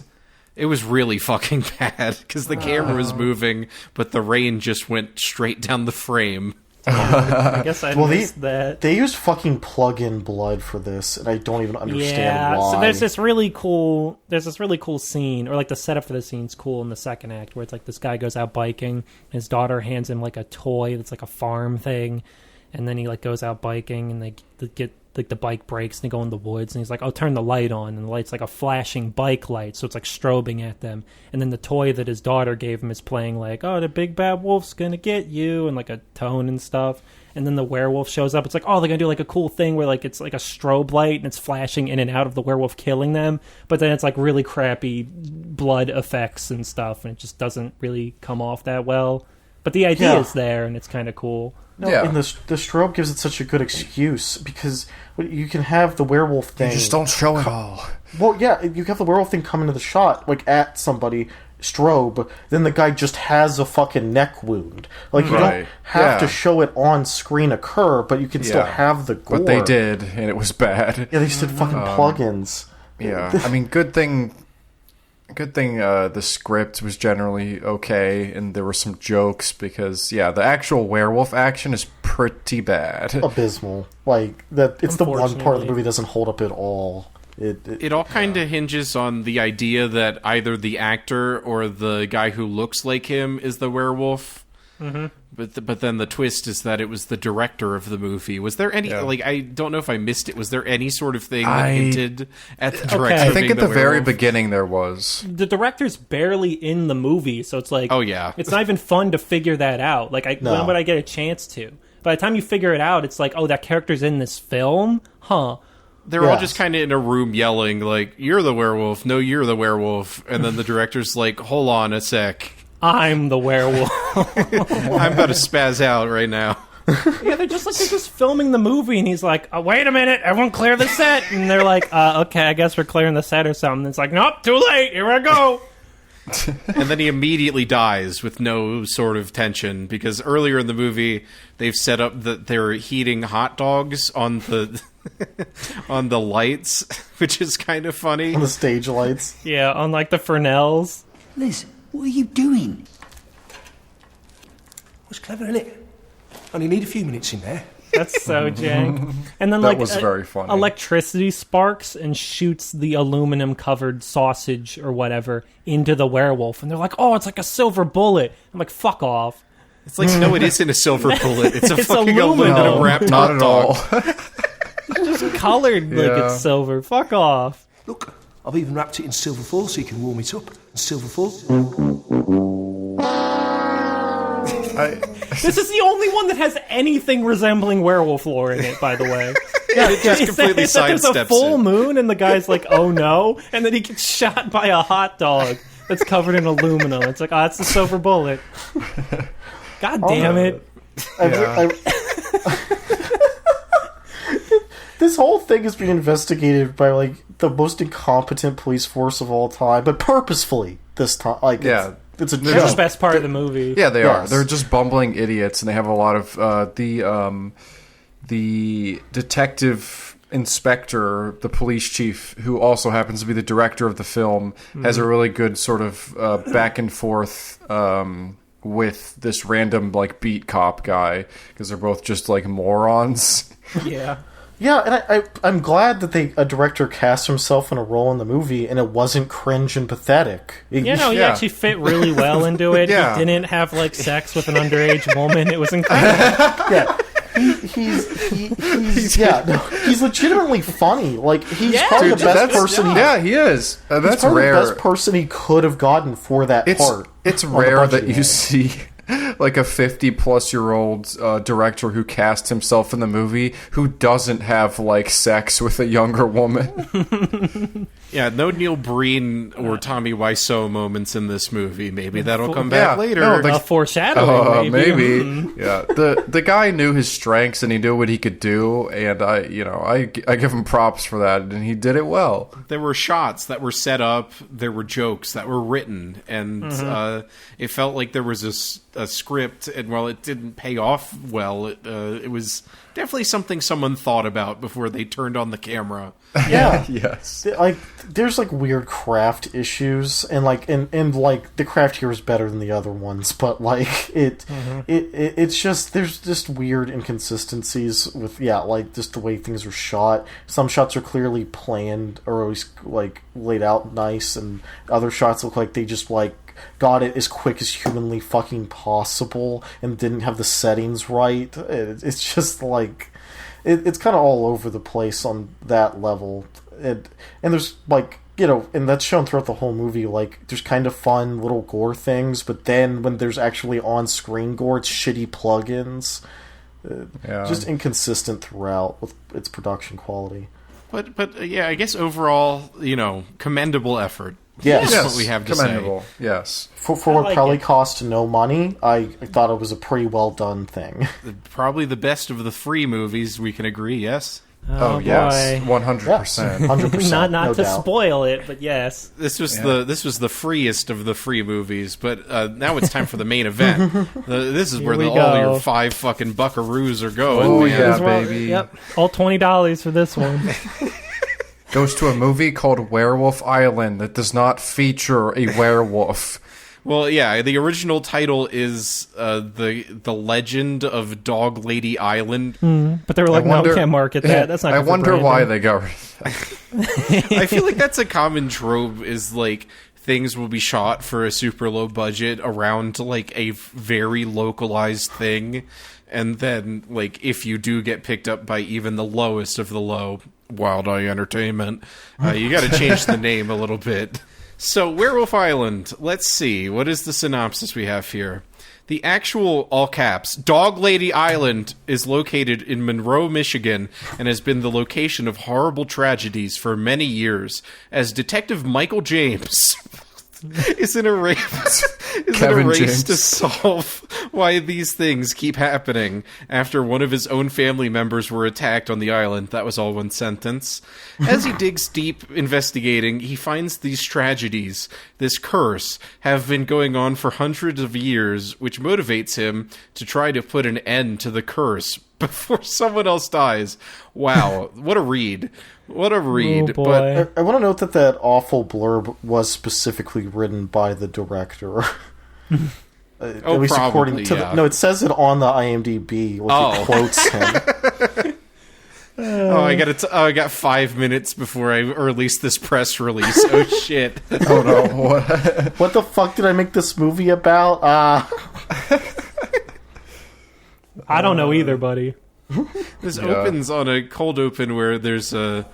[SPEAKER 4] It was really fucking bad, because the camera was moving, but the rain just went straight down the frame.
[SPEAKER 7] I guess I missed that.
[SPEAKER 6] They used fucking plug-in blood for this, and I don't even understand why.
[SPEAKER 7] So there's this really cool scene, or like the setup for the scene's cool in the second act, where it's like this guy goes out biking, and his daughter hands him like a toy that's like a farm thing, and then he like goes out biking, and they get like the bike breaks, and they go in the woods, and he's like, "Oh, turn the light on," and the light's like a flashing bike light, so it's like strobing at them, and then the toy that his daughter gave him is playing like, "Oh, the big bad wolf's gonna get you," and like a tone and stuff, and then the werewolf shows up. It's like, oh, they're gonna do like a cool thing where like it's like a strobe light and it's flashing in and out of the werewolf killing them, but then it's like really crappy blood effects and stuff, and it just doesn't really come off that well. But the idea is there, and it's kind of cool.
[SPEAKER 6] No, and the strobe gives it such a good excuse, because you can have the werewolf thing.
[SPEAKER 5] You just don't show it all.
[SPEAKER 6] Well, yeah, you have the werewolf thing come into the shot, like at somebody, strobe, then the guy just has a fucking neck wound. Like, you don't have to show it on screen occur, but you can still have the gore.
[SPEAKER 5] But they did, and it was bad.
[SPEAKER 6] Yeah, they just did fucking plugins.
[SPEAKER 5] Yeah, I mean, good thing the script was generally okay, and there were some jokes, because the actual werewolf action is pretty bad.
[SPEAKER 6] Abysmal. Like, that it's the one part of the movie that doesn't hold up at all.
[SPEAKER 4] It all kind of hinges on the idea that either the actor or the guy who looks like him is the werewolf.
[SPEAKER 7] Mm-hmm.
[SPEAKER 4] But then the twist is that it was the director of the movie. Was there any, I don't know if I missed it, was there any sort of thing that hinted at the director?
[SPEAKER 5] I think at the very beginning there was.
[SPEAKER 7] The director's barely in the movie, so it's like,
[SPEAKER 4] oh yeah,
[SPEAKER 7] it's not even fun to figure that out. Like, when would I get a chance to? by the time you figure it out, it's like, oh, that character's in this film? Huh.
[SPEAKER 4] They're all just kind of in a room yelling, like, you're the werewolf, no, you're the werewolf. And then the director's like, hold on a sec.
[SPEAKER 7] I'm the werewolf.
[SPEAKER 4] I'm about to spaz out right now.
[SPEAKER 7] Yeah, they're just filming the movie, and he's like, oh, wait a minute, everyone clear the set. And they're like, okay, I guess we're clearing the set or something. It's like, nope, too late, here I go.
[SPEAKER 4] And then he immediately dies with no sort of tension, because earlier in the movie, they've set up that they're heating hot dogs on the on the lights, which is kind of funny.
[SPEAKER 6] On the stage lights.
[SPEAKER 7] Yeah, on like the Fresnels.
[SPEAKER 3] Liz, what are you doing?
[SPEAKER 2] Was clever, innit? Only need a few minutes in there.
[SPEAKER 7] That's so jank. And then
[SPEAKER 5] That was very funny.
[SPEAKER 7] Electricity sparks and shoots the aluminum covered sausage or whatever into the werewolf, and they're like, oh, it's like a silver bullet. I'm like, fuck off.
[SPEAKER 4] It's like, no, it isn't a silver bullet. It's a
[SPEAKER 7] It's
[SPEAKER 4] fucking
[SPEAKER 7] aluminum.
[SPEAKER 4] aluminum wrapped
[SPEAKER 5] Not
[SPEAKER 4] hot
[SPEAKER 5] at
[SPEAKER 4] dog.
[SPEAKER 5] all.
[SPEAKER 7] It's just colored like
[SPEAKER 5] Yeah.
[SPEAKER 7] it's silver. Fuck off.
[SPEAKER 2] Look, I've even wrapped it in silver foil so you can warm it up. And silver foil.
[SPEAKER 7] This is the only one that has anything resembling werewolf lore in it, by the way.
[SPEAKER 4] Yeah, it just completely
[SPEAKER 7] It's that there's a
[SPEAKER 4] sidesteps
[SPEAKER 7] full
[SPEAKER 4] it.
[SPEAKER 7] moon, and the guy's like, oh no, and then he gets shot by a hot dog that's covered in aluminum. It's like, oh, that's the silver bullet. God damn it.
[SPEAKER 6] This whole thing is being investigated by like the most incompetent police force of all time, but purposefully this time. Like, it's a
[SPEAKER 7] That's
[SPEAKER 6] joke.
[SPEAKER 7] the best part of the movie.
[SPEAKER 5] Yeah, they
[SPEAKER 6] Yes.
[SPEAKER 5] are. They're just bumbling idiots, and they have a lot of the detective inspector, the police chief, who also happens to be the director of the film, has a really good sort of back and forth with this random like beat cop guy, because they're both just like morons.
[SPEAKER 7] Yeah.
[SPEAKER 6] Yeah, and I'm glad that a director cast himself in a role in the movie, and it wasn't cringe and pathetic.
[SPEAKER 7] He actually fit really well into it.
[SPEAKER 6] Yeah.
[SPEAKER 7] He didn't have like sex with an underage woman. It was incredible.
[SPEAKER 6] Yeah. He's legitimately funny. Like, he's probably the best person.
[SPEAKER 5] He is. That's
[SPEAKER 6] he's probably
[SPEAKER 5] rare.
[SPEAKER 6] the best person he could have gotten for that part.
[SPEAKER 5] It's
[SPEAKER 6] on the
[SPEAKER 5] rare
[SPEAKER 6] budget
[SPEAKER 5] that you
[SPEAKER 6] line.
[SPEAKER 5] see like a 50-plus-year-old director who cast himself in the movie who doesn't have like sex with a younger woman.
[SPEAKER 4] Yeah, no Neil Breen or Tommy Wiseau moments in this movie. Maybe that'll come back later.
[SPEAKER 5] No,
[SPEAKER 7] foreshadowing,
[SPEAKER 5] maybe. Yeah, the guy knew his strengths and he knew what he could do, and I give him props for that, and he did it well.
[SPEAKER 4] There were shots that were set up. There were jokes that were written, and it felt like there was a script. And while it didn't pay off well, it was definitely something someone thought about before they turned on the camera.
[SPEAKER 6] Yeah.
[SPEAKER 5] Yes.
[SPEAKER 6] Like, there's like weird craft issues, and like like the craft here is better than the other ones, but like it's just, there's just weird inconsistencies with like just the way things are shot. Some shots are clearly planned or always like laid out nice, and other shots look like they just like got it as quick as humanly fucking possible and didn't have the settings right. It's just like it's kind of all over the place on that level, and there's like, and that's shown throughout the whole movie. Like, there's kind of fun little gore things, but then when there's actually on-screen gore, it's shitty plugins. Just inconsistent throughout with its production quality.
[SPEAKER 4] But yeah, I guess overall, commendable effort.
[SPEAKER 6] Yes.
[SPEAKER 4] Is what we have to
[SPEAKER 5] Commendable.
[SPEAKER 4] say.
[SPEAKER 5] Yes.
[SPEAKER 6] For what probably cost no money, I thought it was a pretty well done thing.
[SPEAKER 4] Probably the best of the free movies, we can agree, yes?
[SPEAKER 7] Oh,
[SPEAKER 5] yes,
[SPEAKER 7] boy.
[SPEAKER 5] 100%.
[SPEAKER 6] 100%.
[SPEAKER 7] not
[SPEAKER 6] no
[SPEAKER 7] to
[SPEAKER 6] doubt.
[SPEAKER 7] spoil it, but yes.
[SPEAKER 4] This was the freest of the free movies, but now it's time for the main event. This is where all your 5 fucking buckaroos are going.
[SPEAKER 5] Oh,
[SPEAKER 4] man.
[SPEAKER 5] yeah, baby.
[SPEAKER 7] Yep, all $20 for this one.
[SPEAKER 5] Goes to a movie called Werewolf Island that does not feature a werewolf.
[SPEAKER 4] Well, yeah, the original title is the Legend of Dog Lady Island.
[SPEAKER 7] But they were like, no, we can't market that. That's not good
[SPEAKER 5] I
[SPEAKER 7] for
[SPEAKER 5] wonder why
[SPEAKER 7] branding.
[SPEAKER 5] they got rid of that.
[SPEAKER 4] I feel like that's a common trope, is like things will be shot for a super low budget around like a very localized thing, and then like if you do get picked up by even the lowest of the low, Wild Eye Entertainment, you got to change the name a little bit. So, Werewolf Island, let's see. What is the synopsis we have here? The actual, all caps, Dog Lady Island is located in Monroe, Michigan, and has been the location of horrible tragedies for many years, as Detective Michael James is in a race to solve why these things keep happening after one of his own family members were attacked on the island. That was all one sentence. As he digs deep investigating, he finds these tragedies, this curse, have been going on for hundreds of years, which motivates him to try to put an end to the curse before someone else dies. Wow, what a read. What a read.
[SPEAKER 7] Oh, boy.
[SPEAKER 6] But I want to note that awful blurb was specifically written by the director. At least according to no, it says it on the IMDb. It quotes him.
[SPEAKER 4] I got 5 minutes before I release this press release. Oh shit!
[SPEAKER 5] Oh no!
[SPEAKER 6] What the fuck did I make this movie about?
[SPEAKER 7] I don't know either, buddy.
[SPEAKER 4] This opens on a cold open where there's a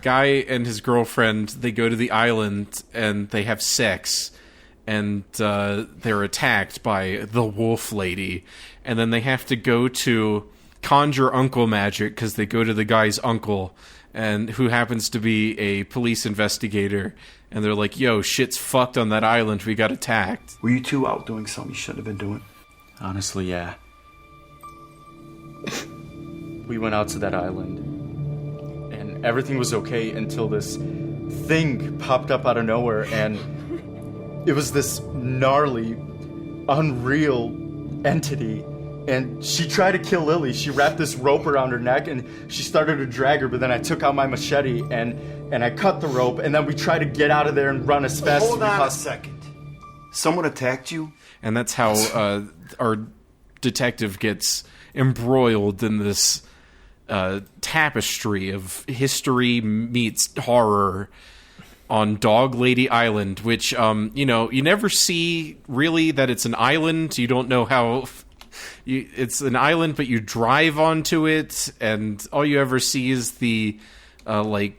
[SPEAKER 4] guy and his girlfriend. They go to the island and they have sex, and they're attacked by the wolf lady, and then they have to go to conjure uncle magic because they go to the guy's uncle, and who happens to be a police investigator, and they're like, "Yo, shit's fucked on that island. We got attacked."
[SPEAKER 17] Were you two out doing something you shouldn't have been doing? Honestly, yeah. We went out to that island, and everything was okay until this thing popped up out of nowhere, and it was this gnarly, unreal entity, and she tried to kill Lily. She wrapped this rope around her neck, and she started to drag her, but then I took out my machete, and I cut the rope, and then we tried to get out of there and run as fast as we possibly. Hold on a second. Someone attacked you?
[SPEAKER 4] And that's how our detective gets embroiled in this tapestry of history meets horror on Dog Lady Island, which, you never see really that it's an island. You don't know how... it's an island, but you drive onto it, and all you ever see is the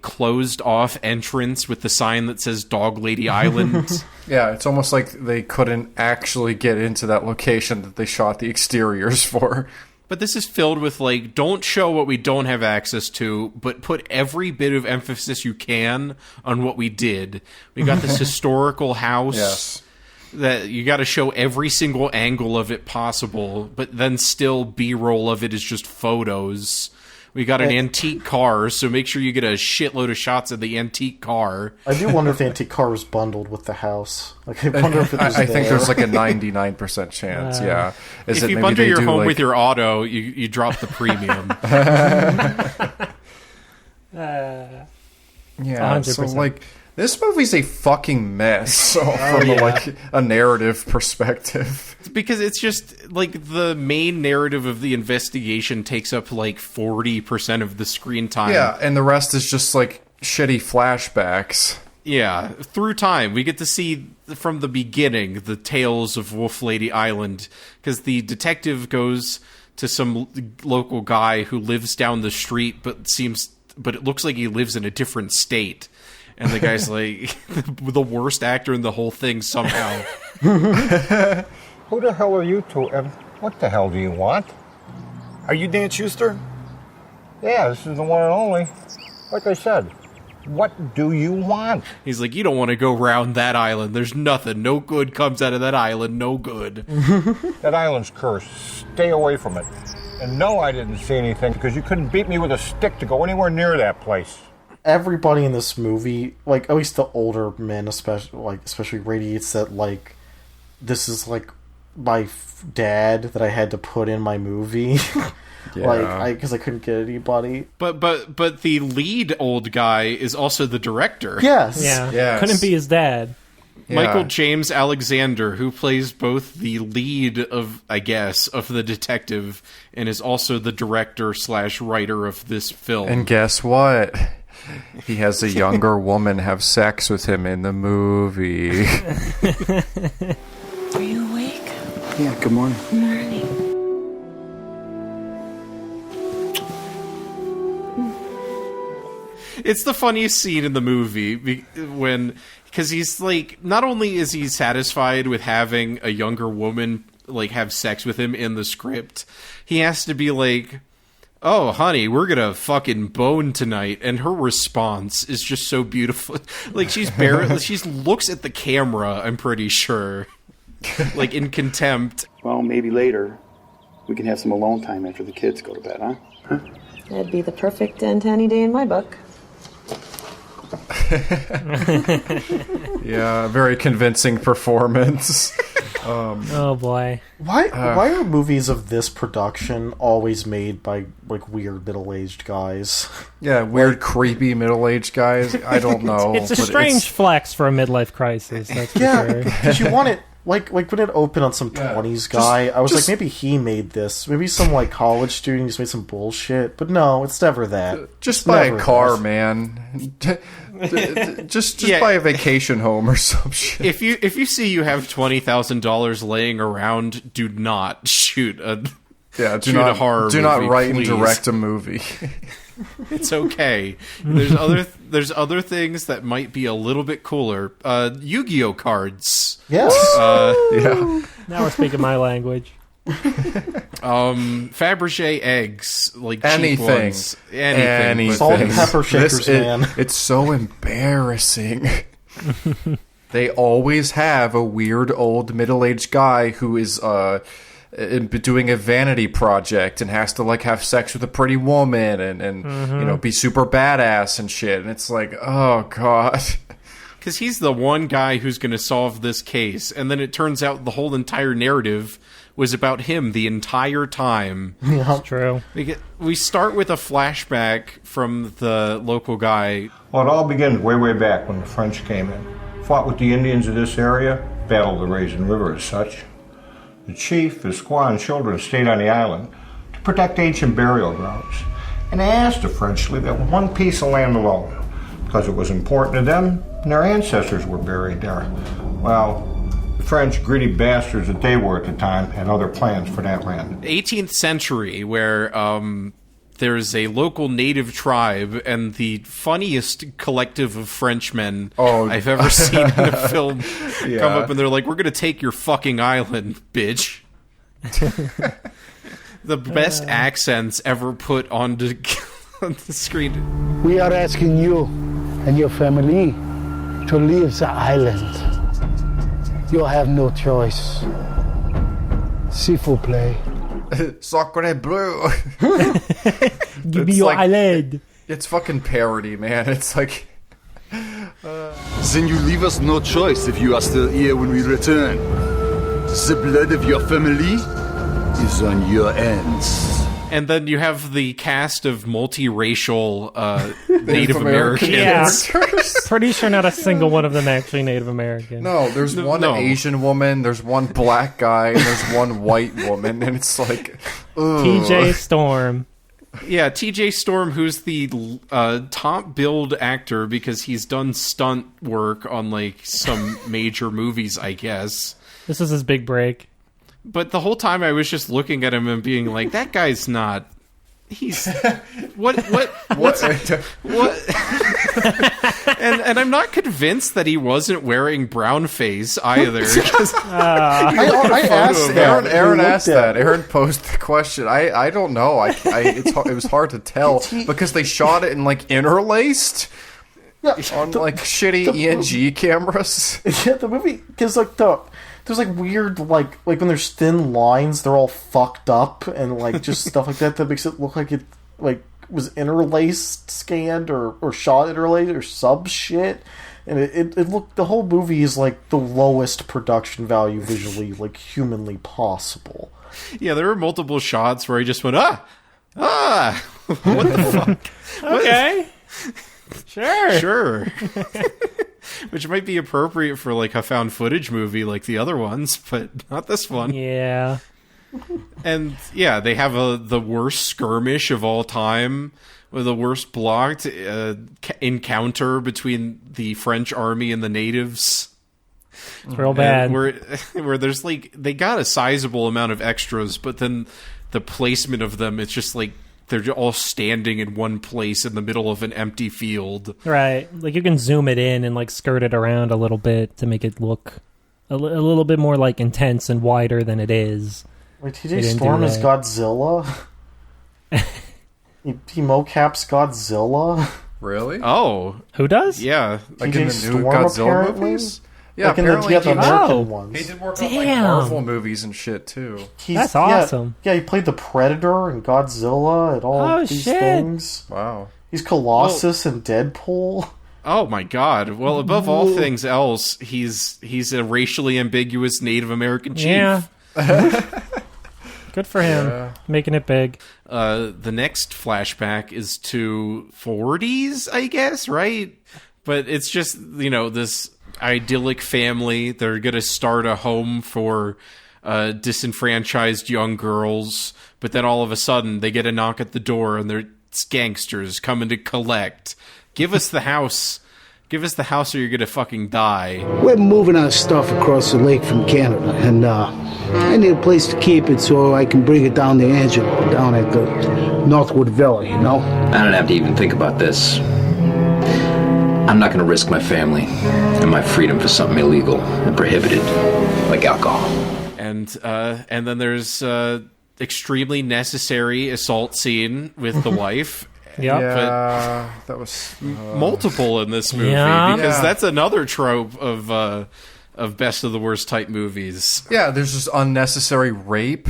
[SPEAKER 4] closed off entrance with the sign that says Dog Lady Island.
[SPEAKER 5] Yeah, it's almost like they couldn't actually get into that location that they shot the exteriors for.
[SPEAKER 4] But this is filled with, don't show what we don't have access to, but put every bit of emphasis you can on what we did. We got this historical house.
[SPEAKER 5] Yes.
[SPEAKER 4] That you got to show every single angle of it possible, but then still B-roll of it is just photos. We got an antique car, so make sure you get a shitload of shots of the antique car.
[SPEAKER 6] I do wonder if the antique car was bundled with the house. I wonder if it was
[SPEAKER 5] I think there's a 99% chance, yeah.
[SPEAKER 4] If you bundle your home with your auto, you drop the premium.
[SPEAKER 5] Yeah,
[SPEAKER 7] 100%.
[SPEAKER 5] so this movie's a fucking mess from a narrative perspective.
[SPEAKER 4] Because it's just the main narrative of the investigation takes up 40% of the screen time.
[SPEAKER 5] Yeah, and the rest is just shitty flashbacks.
[SPEAKER 4] Yeah, through time. We get to see from the beginning the tales of Wolf Lady Island, because the detective goes to some local guy who lives down the street, but it looks like he lives in a different state. And the guy's the worst actor in the whole thing somehow.
[SPEAKER 18] Who the hell are you two, and what the hell do you want?
[SPEAKER 9] Are you Dan Schuster?
[SPEAKER 18] Yeah, this is the one and only. Like I said, what do you want?
[SPEAKER 4] He's like, you don't want to go round that island. There's nothing. No good comes out of that island. No good.
[SPEAKER 18] That island's cursed. Stay away from it. And no, I didn't see anything, because you couldn't beat me with a stick to go anywhere near that place.
[SPEAKER 6] Everybody in this movie, at least the older men, especially radiates that this is my dad that I had to put in my movie.
[SPEAKER 5] Yeah.
[SPEAKER 6] Because I couldn't get anybody.
[SPEAKER 4] But the lead old guy is also the director.
[SPEAKER 6] Yes.
[SPEAKER 7] Yeah.
[SPEAKER 5] Yes.
[SPEAKER 7] Couldn't be his dad.
[SPEAKER 5] Yeah.
[SPEAKER 4] Michael James Alexander, who plays both the lead of the detective, and is also the director / writer of this film.
[SPEAKER 5] And guess what? He has a younger woman have sex with him in the movie.
[SPEAKER 12] Are you awake?
[SPEAKER 17] Yeah, good morning.
[SPEAKER 12] Good morning.
[SPEAKER 4] It's the funniest scene in the movie because he's not only is he satisfied with having a younger woman like have sex with him in the script, he has to be like, "Oh, honey, we're gonna fucking bone tonight," and her response is just so beautiful. Like she looks at the camera, I'm pretty sure, like in contempt.
[SPEAKER 19] Well, maybe later we can have some alone time after the kids go to bed, huh?
[SPEAKER 12] That'd be the perfect end to any day in my book.
[SPEAKER 5] Yeah, very convincing performance.
[SPEAKER 7] Oh boy.
[SPEAKER 6] Why are movies of this production always made by like weird middle-aged guys?
[SPEAKER 5] Yeah, weird, creepy middle-aged guys. I don't know.
[SPEAKER 7] It's a strange flex for a midlife crisis. That's for sure.
[SPEAKER 6] Did you want it like when it opened on some 20s guy? I was like, maybe he made this. Maybe some like college student just made some bullshit. But no, it's never that.
[SPEAKER 5] Just buy a car, man. Just buy a vacation home or some shit.
[SPEAKER 4] If you see you have $20,000 laying around, do not shoot a horror
[SPEAKER 5] do not
[SPEAKER 4] movie,
[SPEAKER 5] write
[SPEAKER 4] please.
[SPEAKER 5] and direct a movie.
[SPEAKER 4] It's okay. There's other things that might be a little bit cooler. Yu-Gi-Oh cards.
[SPEAKER 6] Yes.
[SPEAKER 5] Yeah.
[SPEAKER 7] Now we're speaking my language.
[SPEAKER 4] Fabergé eggs, like
[SPEAKER 5] anything,
[SPEAKER 4] cheap ones. Anything.
[SPEAKER 6] Salt and pepper shakers, man.
[SPEAKER 5] It's so embarrassing. They always have a weird old middle-aged guy who is doing a vanity project and has to like have sex with a pretty woman and be super badass and shit. And it's like, oh god.
[SPEAKER 4] Because he's the one guy who's going to solve this case, and then it turns out the whole entire narrative was about him the entire time.
[SPEAKER 6] Yeah.
[SPEAKER 7] That's true.
[SPEAKER 4] We start with a flashback from the local guy.
[SPEAKER 18] Well, it all begins way back when the French came in. Fought with the Indians of this area, battled the Raisin River as such. The chief, his squaw, and children stayed on the island to protect ancient burial grounds. And they asked the French to leave that one piece of land alone because it was important to them and their ancestors were buried there. Well, the French, greedy bastards that they were at the time, had other plans for that land.
[SPEAKER 4] 18th century, where there's a local native tribe and the funniest collective of Frenchmen I've ever seen in a film come up, and they're like, "We're going to take your fucking island, bitch." The best accents ever put on the screen.
[SPEAKER 20] We are asking you and your family to leave the island. You have no choice. S'il vous plaît.
[SPEAKER 5] Sacre bleu.
[SPEAKER 7] Give me your island.
[SPEAKER 5] It's fucking parody, man. It's like...
[SPEAKER 21] Then you leave us no choice if you are still here when we return. The blood of your family is on your hands.
[SPEAKER 4] And then you have the cast of multiracial Native Americans.
[SPEAKER 7] Yeah. Pretty sure not a single one of them actually Native American.
[SPEAKER 5] No, there's one Asian woman, there's one black guy, and there's one white woman, and it's like... ugh.
[SPEAKER 7] TJ Storm.
[SPEAKER 4] Yeah, TJ Storm, who's the top billed actor because he's done stunt work on like some major movies, I guess.
[SPEAKER 7] This is his big break.
[SPEAKER 4] But the whole time I was just looking at him and being like, that guy's not... He's... What? And I'm not convinced that he wasn't wearing brown face either.
[SPEAKER 5] I asked Aaron asked that. Aaron posed the question. I don't know. It was hard to tell because they shot it in like interlaced on like shitty ENG cameras.
[SPEAKER 6] Yeah, the movie because like there's like weird like when there's thin lines, they're all fucked up and like just stuff like that makes it look like it like was interlaced, scanned or shot interlaced or sub shit. And it looked, the whole movie is like the lowest production value visually like humanly possible.
[SPEAKER 4] Yeah, there were multiple shots where he just went what the fuck?
[SPEAKER 7] Okay.
[SPEAKER 4] Sure. Which might be appropriate for like a found footage movie like the other ones, but not this one.
[SPEAKER 7] Yeah.
[SPEAKER 4] And yeah, they have the worst skirmish of all time, with the worst blocked encounter between the French army and the natives.
[SPEAKER 7] It's real bad.
[SPEAKER 4] Where there's like, they got a sizable amount of extras, but then the placement of them, it's just like they're all standing in one place in the middle of an empty field.
[SPEAKER 7] Right. Like you can zoom it in and like skirt it around a little bit to make it look a little bit more like intense and wider than it is.
[SPEAKER 6] Wait, TJ Storm is Godzilla? he mocaps Godzilla?
[SPEAKER 5] Really?
[SPEAKER 4] Oh.
[SPEAKER 7] Who does?
[SPEAKER 4] Yeah.
[SPEAKER 5] Like in the
[SPEAKER 6] Storm,
[SPEAKER 5] new Godzilla
[SPEAKER 6] apparently?
[SPEAKER 5] movies? Yeah,
[SPEAKER 6] Like in the
[SPEAKER 5] apparently
[SPEAKER 6] American ones.
[SPEAKER 5] He did work on like Marvel movies and shit too.
[SPEAKER 7] That's awesome.
[SPEAKER 6] Yeah, he played the Predator and Godzilla and all these things.
[SPEAKER 5] Wow.
[SPEAKER 6] He's Colossus and Deadpool.
[SPEAKER 4] Oh my god. Well, above all things else, he's a racially ambiguous Native American chief.
[SPEAKER 7] Yeah. Good for him. Making it big.
[SPEAKER 4] The next flashback is to 40s, I guess, right? But it's just, this idyllic family. They're going to start a home for disenfranchised young girls, but then all of a sudden they get a knock at the door and they're gangsters coming to collect. Give us the house. Give us the house or you're going to fucking die.
[SPEAKER 20] We're moving our stuff across the lake from Canada, and I need a place to keep it so I can bring it down to Angela, down at the Northwood Villa,
[SPEAKER 8] I don't have to even think about this. I'm not going to risk my family and my freedom for something illegal and prohibited, like alcohol.
[SPEAKER 4] And then there's extremely necessary assault scene with the wife.
[SPEAKER 5] Yeah, that was
[SPEAKER 4] multiple in this movie because that's another trope of best of the worst type movies.
[SPEAKER 5] Yeah, there's just unnecessary rape.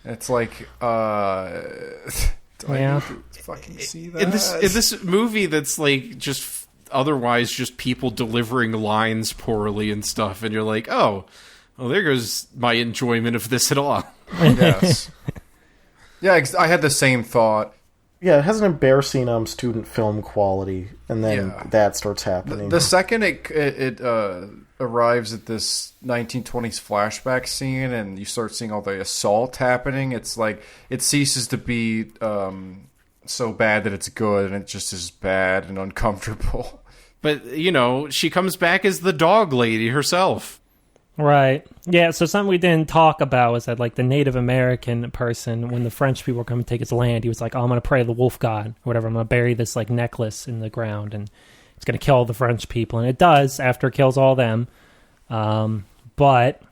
[SPEAKER 5] It's like, do I need to fucking see that?
[SPEAKER 4] In this movie, that's like just otherwise just people delivering lines poorly and stuff, and you're like, oh, well, there goes my enjoyment of this at all.
[SPEAKER 5] Yes. Yeah, I had the same thought.
[SPEAKER 6] Yeah, it has an embarrassing student film quality, and then that starts happening.
[SPEAKER 5] The second it arrives at this 1920s flashback scene, and you start seeing all the assault happening, it's like it ceases to be so bad that it's good, and it just is bad and uncomfortable.
[SPEAKER 4] But she comes back as the dog lady herself.
[SPEAKER 7] Right. Yeah, so something we didn't talk about was that, like, the Native American person, when the French people were coming to take his land, he was like, oh, I'm going to pray to the wolf god, or whatever. I'm going to bury this, like, necklace in the ground, and it's going to kill all the French people. And it does, after it kills all them. But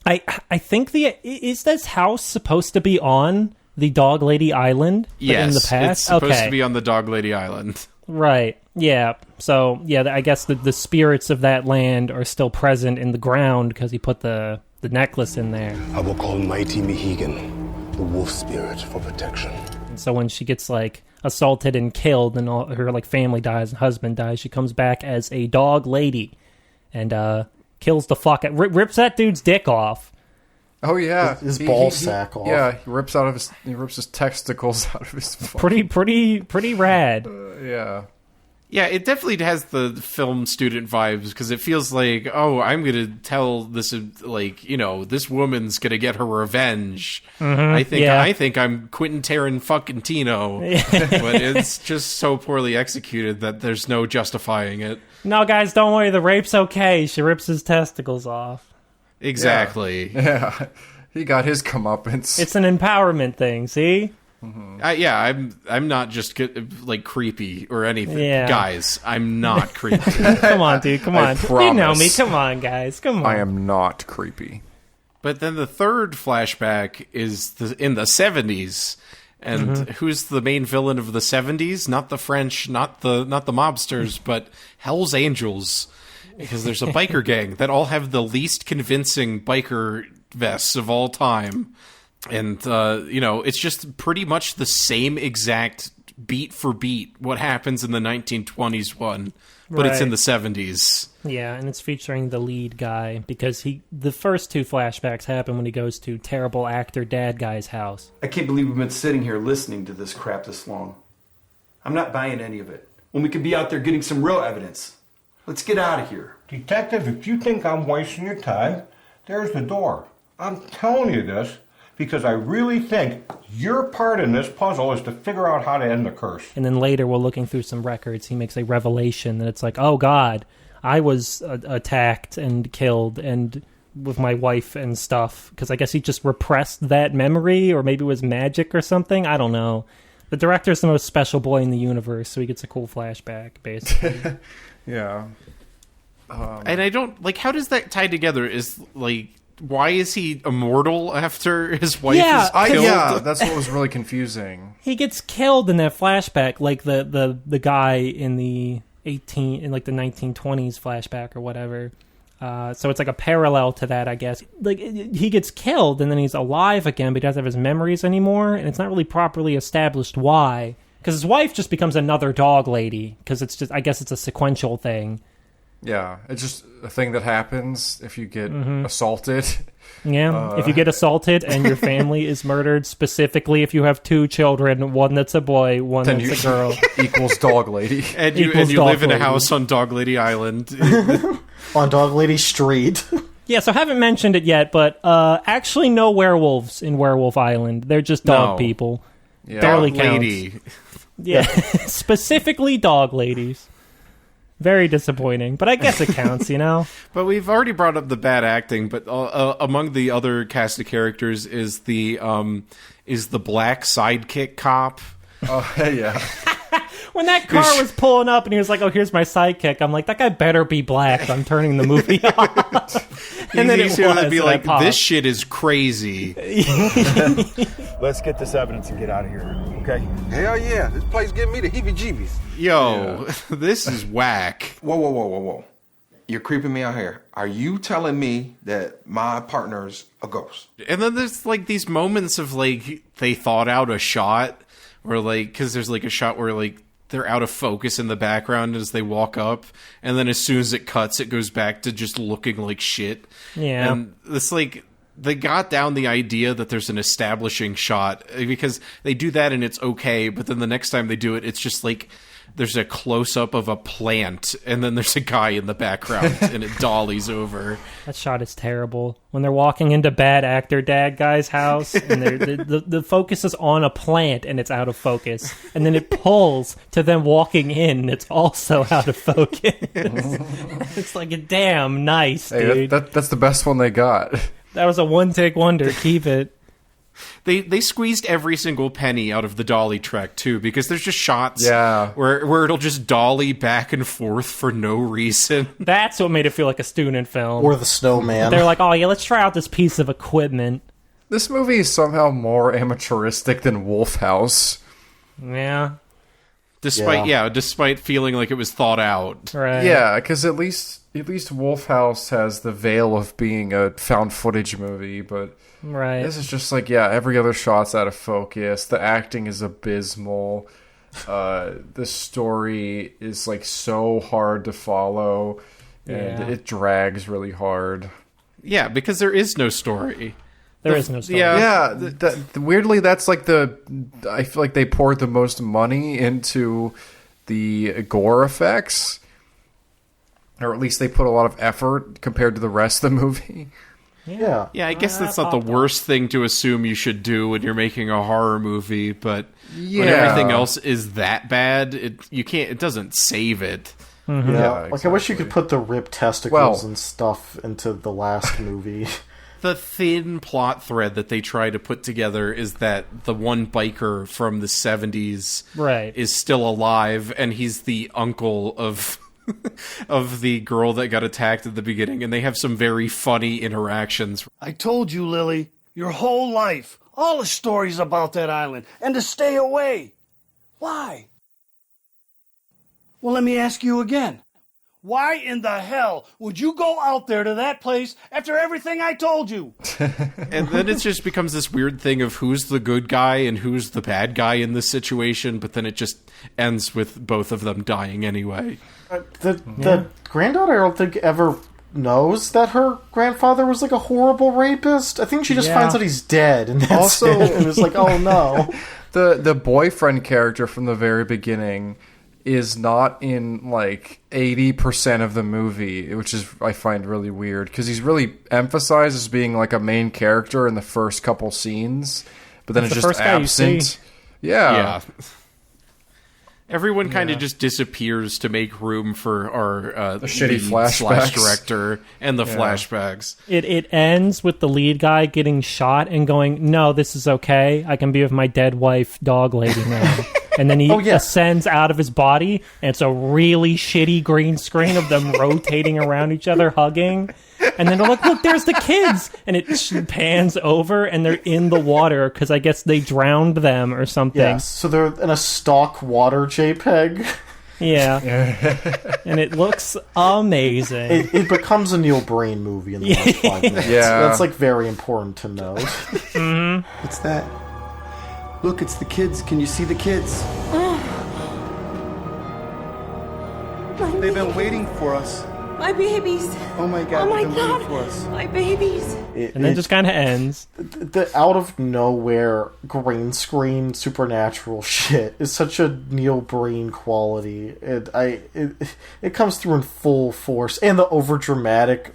[SPEAKER 7] I think is this house supposed to be on the Dog Lady Island?
[SPEAKER 4] Yes,
[SPEAKER 7] in the past?
[SPEAKER 4] It's supposed to be on the Dog Lady Island.
[SPEAKER 7] Right. Yeah. So, I guess the spirits of that land are still present in the ground because he put the necklace in there.
[SPEAKER 22] I will call Mighty Mohegan, the wolf spirit, for protection.
[SPEAKER 7] And so when she gets, like, assaulted and killed and all her, like, family dies and husband dies, she comes back as a dog lady and kills the fuck out, rips that dude's dick off.
[SPEAKER 5] Oh yeah,
[SPEAKER 6] his ball sack off.
[SPEAKER 5] Yeah, he rips his testicles out of his.
[SPEAKER 7] Pretty rad.
[SPEAKER 5] Yeah.
[SPEAKER 4] Yeah, it definitely has the film student vibes because it feels like, oh, I'm going to tell this, like, this woman's going to get her revenge.
[SPEAKER 7] Mm-hmm.
[SPEAKER 4] I think I'm Quentin Tarantino, but it's just so poorly executed that there's no justifying it.
[SPEAKER 7] No, guys, don't worry. The rape's okay. She rips his testicles off.
[SPEAKER 4] Exactly.
[SPEAKER 5] Yeah. He got his comeuppance.
[SPEAKER 7] It's an empowerment thing, see?
[SPEAKER 5] Mm-hmm.
[SPEAKER 4] I'm not just like creepy or anything,
[SPEAKER 7] Yeah.
[SPEAKER 4] Guys. I'm not creepy.
[SPEAKER 7] Come on, dude. Come on. You know me. Come on, guys. Come on.
[SPEAKER 5] I am not creepy.
[SPEAKER 4] But then the third flashback is in the 70s, and who's the main villain of the 70s? Not the French, not the mobsters, but Hell's Angels, because there's a biker gang that all have the least convincing biker vests of all time. And, it's just pretty much the same exact beat for beat what happens in the 1920s one, but it's in the 70s.
[SPEAKER 7] Yeah, and it's featuring the lead guy because the first two flashbacks happen when he goes to terrible actor dad guy's house.
[SPEAKER 23] I can't believe we've been sitting here listening to this crap this long. I'm not buying any of it. When we could be out there getting some real evidence. Let's get out of here.
[SPEAKER 18] Detective, if you think I'm wasting your time, there's the door. I'm telling you this because I really think your part in this puzzle is to figure out how to end the curse.
[SPEAKER 7] And then later, while looking through some records, he makes a revelation that it's like, oh God, I was attacked and killed and with my wife and stuff. Because I guess he just repressed that memory, or maybe it was magic or something. I don't know. The director's the most special boy in the universe, so he gets a cool flashback, basically.
[SPEAKER 5] Yeah.
[SPEAKER 4] And I don't like. How does that tie together? Is like, why is he immortal after his wife is killed?
[SPEAKER 5] Yeah, that's what was really confusing.
[SPEAKER 7] He gets killed in that flashback, like the guy in the 1920s flashback or whatever. So it's like a parallel to that, I guess. Like, he gets killed and then he's alive again, but he doesn't have his memories anymore, and it's not really properly established why. Because his wife just becomes another dog lady. Because it's just, I guess it's a sequential thing.
[SPEAKER 5] Yeah, it's just a thing that happens if you get assaulted.
[SPEAKER 7] Yeah, if you get assaulted and your family is murdered, specifically if you have 2 children, one that's a boy, one
[SPEAKER 5] then
[SPEAKER 7] that's a girl.
[SPEAKER 5] Equals dog lady.
[SPEAKER 4] And you live in a house on Dog Lady Island.
[SPEAKER 6] On Dog Lady Street.
[SPEAKER 7] Yeah, so I haven't mentioned it yet, but actually no werewolves in Werewolf Island. They're just dog people.
[SPEAKER 5] Yeah.
[SPEAKER 7] Barely
[SPEAKER 4] Dog
[SPEAKER 7] counts.
[SPEAKER 4] lady.
[SPEAKER 7] Yeah, specifically dog ladies. Very disappointing, but I guess it counts, you know?
[SPEAKER 4] But we've already brought up the bad acting, but among the other cast of characters is the black sidekick cop.
[SPEAKER 5] Oh, yeah.
[SPEAKER 7] When that car was pulling up and he was like, oh, here's my sidekick, I'm like, that guy better be black. I'm turning the movie off. And then
[SPEAKER 4] he's going to be like, this shit is crazy.
[SPEAKER 21] Let's get this evidence and get out of here, okay?
[SPEAKER 22] Hell yeah, this place giving me the heebie-jeebies.
[SPEAKER 4] Yo, this is whack.
[SPEAKER 10] Whoa. You're creeping me out here. Are you telling me that my partner's a ghost?
[SPEAKER 4] And then there's like these moments of like, they thought out a shot where like, because there's like a shot where like, they're out of focus in the background as they walk up, and then as soon as it cuts, it goes back to just looking like shit.
[SPEAKER 7] Yeah.
[SPEAKER 4] And it's like, they got down the idea that there's an establishing shot, because they do that and it's okay, but then the next time they do it, it's just like, there's a close-up of a plant, and then there's a guy in the background, and it dollies over.
[SPEAKER 7] That shot is terrible. When they're walking into bad actor dad guy's house, and the focus is on a plant, and it's out of focus. And then it pulls to them walking in, and it's also out of focus. It's like, damn, nice, dude.
[SPEAKER 5] That's the best one they got.
[SPEAKER 7] That was a one-take wonder. Keep it.
[SPEAKER 4] They squeezed every single penny out of the dolly track too, because there's just shots where it'll just dolly back and forth for no reason.
[SPEAKER 7] That's what made it feel like a student film.
[SPEAKER 6] Or the snowman.
[SPEAKER 7] They're like, oh yeah, let's try out this piece of equipment.
[SPEAKER 5] This movie is somehow more amateuristic than Wolf House.
[SPEAKER 7] Yeah.
[SPEAKER 4] Despite feeling like it was thought out.
[SPEAKER 7] Right.
[SPEAKER 5] Yeah, because at least Wolf House has the veil of being a found footage movie, but
[SPEAKER 7] right.
[SPEAKER 5] This is just like, every other shot's out of focus. The acting is abysmal. The story is like so hard to follow, and it drags really hard.
[SPEAKER 4] Yeah, because there is no story.
[SPEAKER 7] There is no story.
[SPEAKER 5] Yeah. Weirdly, that's like I feel like they poured the most money into the gore effects, or at least they put a lot of effort compared to the rest of the movie.
[SPEAKER 6] Yeah.
[SPEAKER 4] Yeah, I guess that's not the worst thing to assume you should do when you're making a horror movie, but when everything else is that bad, it doesn't save it.
[SPEAKER 7] Mm-hmm.
[SPEAKER 6] Yeah, like exactly. I wish you could put the ripped testicles and stuff into the last movie.
[SPEAKER 4] The thin plot thread that they try to put together is that the one biker from the 70s is still alive, and he's the uncle of the girl that got attacked at the beginning, and they have some very funny interactions.
[SPEAKER 11] I told you, Lily, your whole life, all the stories about that island, and to stay away. Why? Well, let me ask you again. Why in the hell would you go out there to that place after everything I told you?
[SPEAKER 4] And then it just becomes this weird thing of who's the good guy and who's the bad guy in this situation, but then it just ends with both of them dying anyway.
[SPEAKER 6] The granddaughter, I don't think, ever knows that her grandfather was like a horrible rapist. I think she just finds out he's dead, and that's it. And it's like, oh no.
[SPEAKER 5] The boyfriend character from the very beginning is not in like 80% of the movie, which is I find really weird, because he's really emphasized as being like a main character in the first couple scenes, but then it's just absent. Yeah.
[SPEAKER 4] Everyone kind of just disappears to make room for our
[SPEAKER 5] the shitty flashbacks
[SPEAKER 4] director and the flashbacks.
[SPEAKER 7] It ends with the lead guy getting shot and going, "No, this is okay. I can be with my dead wife, dog lady now." And then he ascends out of his body, and it's a really shitty green screen of them rotating around each other, hugging. And then they're like, look, there's the kids! And it pans over, and they're in the water, because I guess they drowned them or something.
[SPEAKER 6] Yes, so they're in a stock water JPEG.
[SPEAKER 7] Yeah. And it looks amazing.
[SPEAKER 6] It becomes a Neil Breen movie in the last 5 minutes.
[SPEAKER 5] Yeah.
[SPEAKER 6] That's, like, very important to note.
[SPEAKER 7] Mm-hmm.
[SPEAKER 23] What's that? Look, it's the kids. Can you see the kids? They've been waiting for us.
[SPEAKER 12] My babies.
[SPEAKER 23] Oh my God!
[SPEAKER 12] Oh my
[SPEAKER 23] they've been
[SPEAKER 12] God!
[SPEAKER 23] waiting for us.
[SPEAKER 12] My babies.
[SPEAKER 7] And then just kind of ends.
[SPEAKER 6] The out of nowhere green screen supernatural shit is such a Neil Breen quality. It comes through in full force, and the overdramatic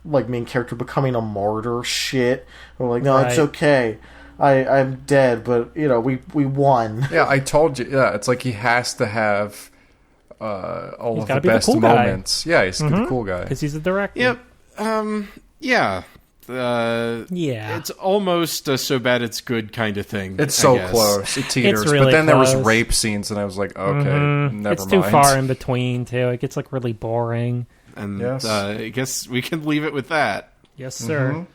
[SPEAKER 6] like main character becoming a martyr shit. We're like, no, it's okay. I'm dead, but you know we won.
[SPEAKER 5] Yeah, I told you. Yeah, it's like he has to have all
[SPEAKER 7] He's
[SPEAKER 5] of
[SPEAKER 7] gotta
[SPEAKER 5] the
[SPEAKER 7] be
[SPEAKER 5] best
[SPEAKER 7] the cool guy.
[SPEAKER 5] moments. Yeah, he's the cool guy.
[SPEAKER 7] Because he's a director.
[SPEAKER 4] Yep. Yeah.
[SPEAKER 7] Yeah.
[SPEAKER 4] It's almost a so bad it's good kind of thing.
[SPEAKER 5] It's
[SPEAKER 4] I
[SPEAKER 5] so
[SPEAKER 4] guess.
[SPEAKER 5] close. It teeters.
[SPEAKER 7] It's really
[SPEAKER 5] but then there was
[SPEAKER 7] close.
[SPEAKER 5] rape scenes, and I was like, okay, never mind.
[SPEAKER 7] It's too far in between, too. It gets, like, really boring.
[SPEAKER 4] And I guess we can leave it with that.
[SPEAKER 7] Yes, sir.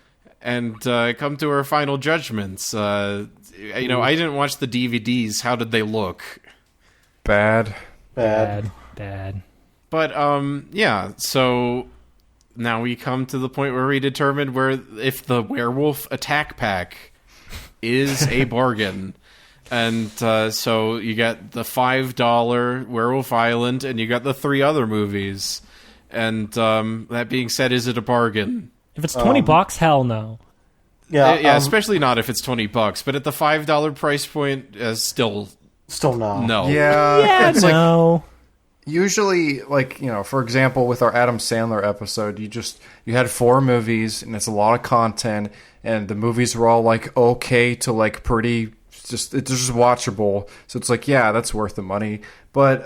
[SPEAKER 4] And come to our final judgments. I didn't watch the DVDs. How did they look?
[SPEAKER 5] Bad.
[SPEAKER 4] But, so now we come to the point where we determine if the werewolf attack pack is a bargain. And so you got the $5 Werewolf Island, and you got the 3 other movies. And that being said, is it a bargain?
[SPEAKER 7] If it's $20, hell no.
[SPEAKER 6] Yeah,
[SPEAKER 4] especially not if it's $20. But at the $5 price point, still
[SPEAKER 6] no.
[SPEAKER 4] No.
[SPEAKER 5] Yeah, it's
[SPEAKER 7] no.
[SPEAKER 5] Like, usually, like, for example, with our Adam Sandler episode, you had 4 movies, and it's a lot of content, and the movies were all like okay to like pretty, it's just watchable. So it's like, yeah, that's worth the money. But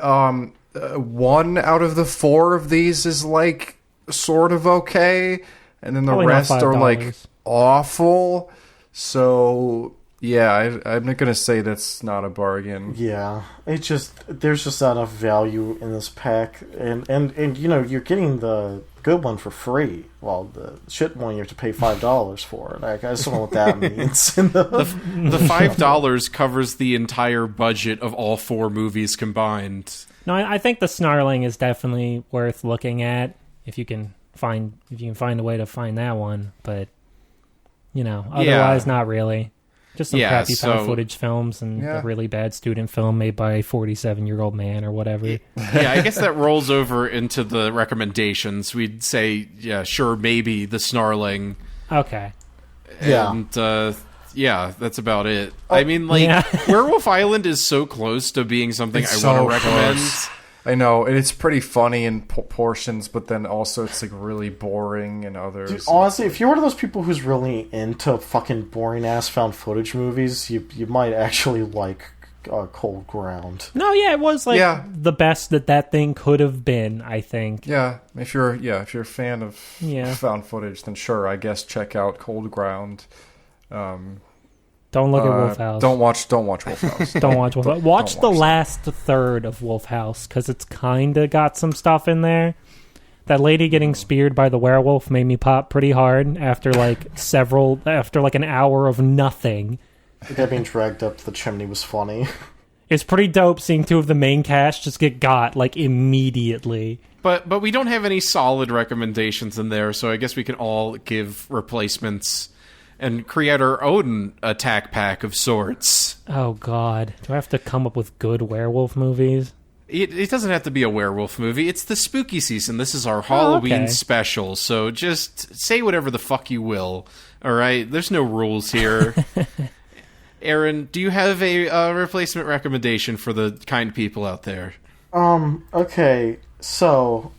[SPEAKER 5] 1 out of the 4 of these is like sort of okay, and then the
[SPEAKER 7] Probably not
[SPEAKER 5] rest are
[SPEAKER 7] $5.
[SPEAKER 5] like awful. So yeah, I'm not gonna say that's not a bargain.
[SPEAKER 6] Yeah, there's just not enough value in this pack, and you're getting the good one for free, while the shit one you have to pay $5 for. Like, I just don't know what that means.
[SPEAKER 4] The $5 covers the entire budget of all 4 movies combined.
[SPEAKER 7] No, I think the Snarling is definitely worth looking at if you can find a way to find that one. But otherwise, not really. Just some crappy found footage films and a really bad student film made by a 47-year-old man or whatever.
[SPEAKER 4] Yeah, I guess that rolls over into the recommendations. We'd say, yeah, sure, maybe the Snarling.
[SPEAKER 7] Okay.
[SPEAKER 4] And, that's about it. I mean, Werewolf Island is so close to being something I want to recommend.
[SPEAKER 5] Close. I know, and it's pretty funny in portions, but then also it's like really boring in others.
[SPEAKER 6] Dude, honestly, if you're one of those people who's really into fucking boring ass found footage movies, you might actually like Cold Ground.
[SPEAKER 7] No, yeah, it was the best that thing could have been, I think.
[SPEAKER 5] Yeah, if you're a fan of found footage, then sure, I guess check out Cold Ground.
[SPEAKER 7] Don't look at Wolf House.
[SPEAKER 5] Don't watch Wolf House.
[SPEAKER 7] Don't watch Wolf House. Watch the last third of Wolf House, because it's kind of got some stuff in there. That lady getting speared by the werewolf made me pop pretty hard after an hour of nothing.
[SPEAKER 6] The guy being dragged up the chimney was funny.
[SPEAKER 7] It's pretty dope seeing 2 of the main cast just get got immediately.
[SPEAKER 4] But we don't have any solid recommendations in there, so I guess we can all give replacements and create our own attack pack of sorts.
[SPEAKER 7] Oh, God. Do I have to come up with good werewolf movies?
[SPEAKER 4] It doesn't have to be a werewolf movie. It's the spooky season. This is our Halloween special, so just say whatever the fuck you will. All right? There's no rules here. Aaron, do you have a replacement recommendation for the kind people out there?
[SPEAKER 6] Okay. So,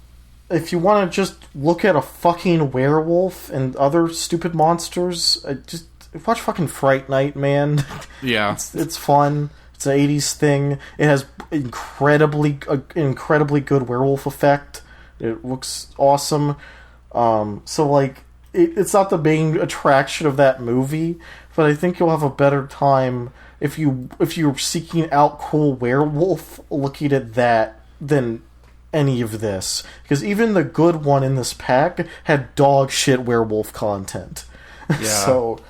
[SPEAKER 6] if you want to just look at a fucking werewolf and other stupid monsters, just watch fucking Fright Night, man.
[SPEAKER 4] Yeah.
[SPEAKER 6] It's fun. It's an 80s thing. It has incredibly good werewolf effect. It looks awesome. So, it's not the main attraction of that movie, but I think you'll have a better time if you're seeking out cool werewolf looking at that than any of this, because even the good one in this pack had dog shit werewolf content.
[SPEAKER 5] Yeah.
[SPEAKER 6] So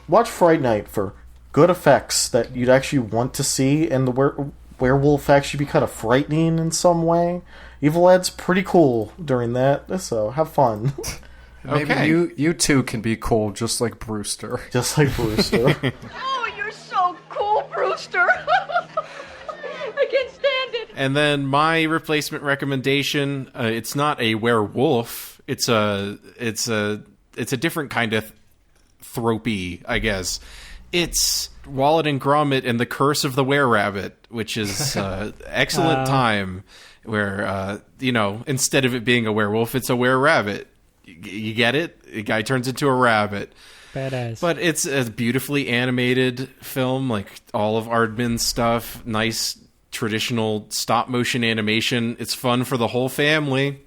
[SPEAKER 6] watch Fright Night for good effects that you'd actually want to see, and the werewolf actually be kind of frightening in some way. Evil Ed's pretty cool during that, so have fun.
[SPEAKER 5] Maybe you two can be cool just like Brewster.
[SPEAKER 6] Just like Brewster.
[SPEAKER 13] Oh, you're so cool, Brewster. I can't stand it.
[SPEAKER 4] And then my replacement recommendation, it's not a werewolf. It's a different kind of thropy, I guess. It's Wallet and Gromit and the Curse of the Were-Rabbit, which is excellent time where, instead of it being a werewolf, it's a were-rabbit. You get it? The guy turns into a rabbit.
[SPEAKER 7] Badass.
[SPEAKER 4] But it's a beautifully animated film, like all of Aardman's stuff. Nice, traditional stop-motion animation. It's fun for the whole family.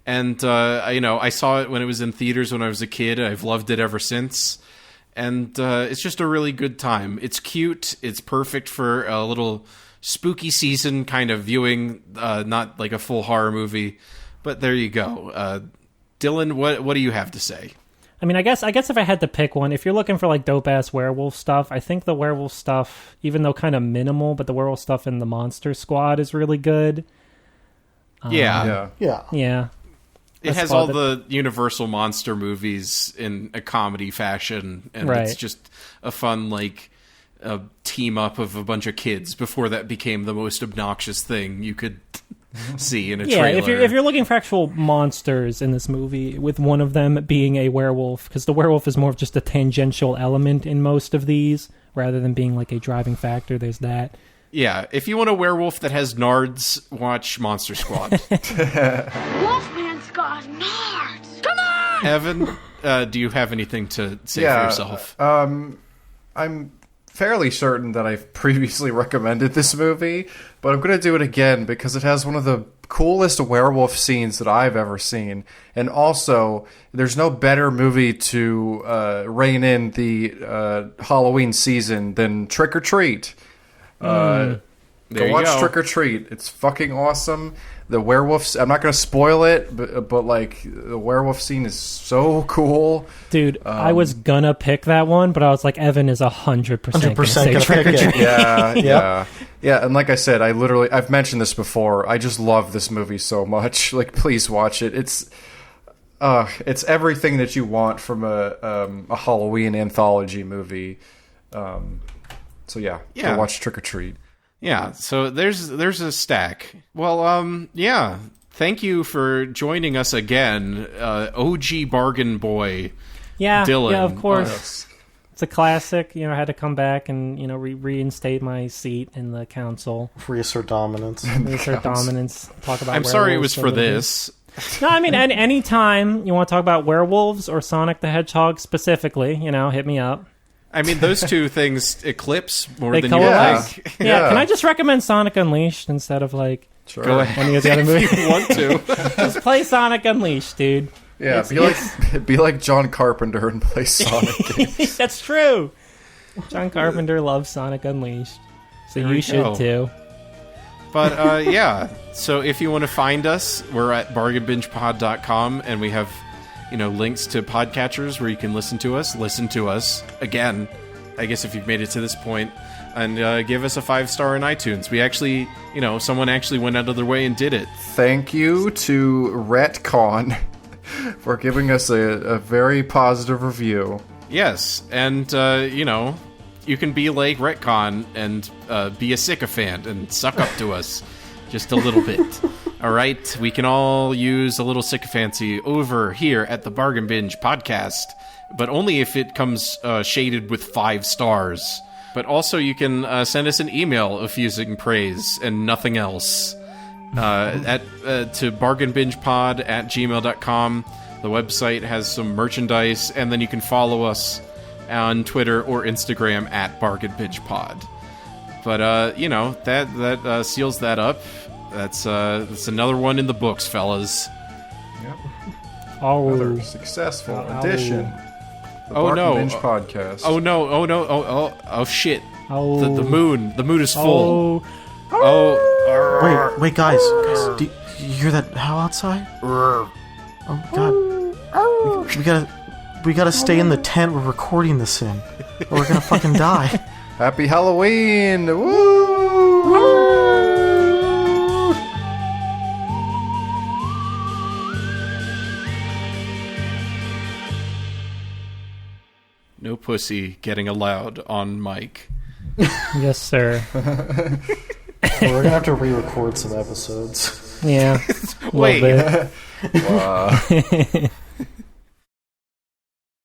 [SPEAKER 4] And, I saw it when it was in theaters when I was a kid. I've loved it ever since. And it's just a really good time. It's cute. It's perfect for a little spooky season kind of viewing, not like a full horror movie. But there you go. Dylan, what do you have to say?
[SPEAKER 7] I mean, I guess if I had to pick one, if you're looking for like dope-ass werewolf stuff, I think the werewolf stuff, even though kind of minimal, but the werewolf stuff in the Monster Squad is really good.
[SPEAKER 4] Yeah. It has all the Universal monster movies in a comedy fashion, and it's just a fun, like, team up of a bunch of kids before that became the most obnoxious thing you could see in a trailer.
[SPEAKER 7] Yeah, if you're looking for actual monsters in this movie, with one of them being a werewolf, because the werewolf is more of just a tangential element in most of these, rather than being like a driving factor, there's that.
[SPEAKER 4] Yeah, if you want a werewolf that has nards, watch Monster Squad.
[SPEAKER 13] Wolfman's got nards. Come on!
[SPEAKER 4] Evan, do you have anything to say for yourself?
[SPEAKER 5] I'm fairly certain that I've previously recommended this movie, but I'm going to do it again because it has one of the coolest werewolf scenes that I've ever seen. And also, there's no better movie to rein in the Halloween season than Trick or Treat. Go watch Trick or Treat. It's fucking awesome. The werewolves, I'm not going to spoil it, but like the werewolf scene is so cool.
[SPEAKER 7] Dude, I was gonna pick that one, but I was like, Evan is 100% gonna say Trick or Treat.
[SPEAKER 5] Yeah. And like I said, I've mentioned this before. I just love this movie so much. Like, please watch it. It's everything that you want from a Halloween anthology movie. So go watch Trick or Treat.
[SPEAKER 4] Yeah, so there's a stack. Well, thank you for joining us again, OG Bargain Boy, Dylan.
[SPEAKER 7] Yeah, of course. It's a classic. I had to come back and, reinstate my seat in the council.
[SPEAKER 6] Reassert dominance.
[SPEAKER 7] Talk about
[SPEAKER 4] I'm sorry it was for this.
[SPEAKER 7] No, I mean, any time you want to talk about werewolves or Sonic the Hedgehog specifically, hit me up.
[SPEAKER 4] I mean, those two things eclipse more than
[SPEAKER 7] coalesce.
[SPEAKER 4] you think.
[SPEAKER 7] Yeah, can I just recommend Sonic Unleashed instead of, like,
[SPEAKER 4] Go ahead.
[SPEAKER 7] any of the other movies?
[SPEAKER 4] If you want to.
[SPEAKER 7] Just play Sonic Unleashed, dude.
[SPEAKER 5] Yeah, be like John Carpenter and play Sonic games.
[SPEAKER 7] That's true. John Carpenter loves Sonic Unleashed. So you should, too.
[SPEAKER 4] But, so if you want to find us, we're at bargainbingepod.com, and we have links to podcatchers where you can listen to us again, I guess, if you've made it to this point, and give us a 5-star on iTunes. We actually, someone actually went out of their way and did it.
[SPEAKER 5] Thank you to Retcon for giving us a very positive review.
[SPEAKER 4] Yes, and, you can be like Retcon and be a sycophant and suck up to us just a little bit. All right, we can all use a little sycophancy over here at the Bargain Binge podcast, but only if it comes shaded with 5 stars. But also you can send us an email effusing praise and nothing else to bargainbingepod@gmail.com. The website has some merchandise, and then you can follow us on Twitter or Instagram at bargainbingepod. But, that seals that up. That's another one in the books, fellas.
[SPEAKER 5] Yep. Another successful edition. The Bargain Binge podcast.
[SPEAKER 4] Oh shit. The moon is full.
[SPEAKER 6] Wait, guys, do you hear that howl outside? Oh god, we gotta stay in the tent we're recording this in, or we're gonna fucking die.
[SPEAKER 5] Happy Halloween! Woo!
[SPEAKER 4] No pussy getting allowed on mic.
[SPEAKER 7] Yes, sir.
[SPEAKER 6] We're gonna have to re-record some episodes.
[SPEAKER 7] Yeah.
[SPEAKER 4] Wait.
[SPEAKER 5] Wow.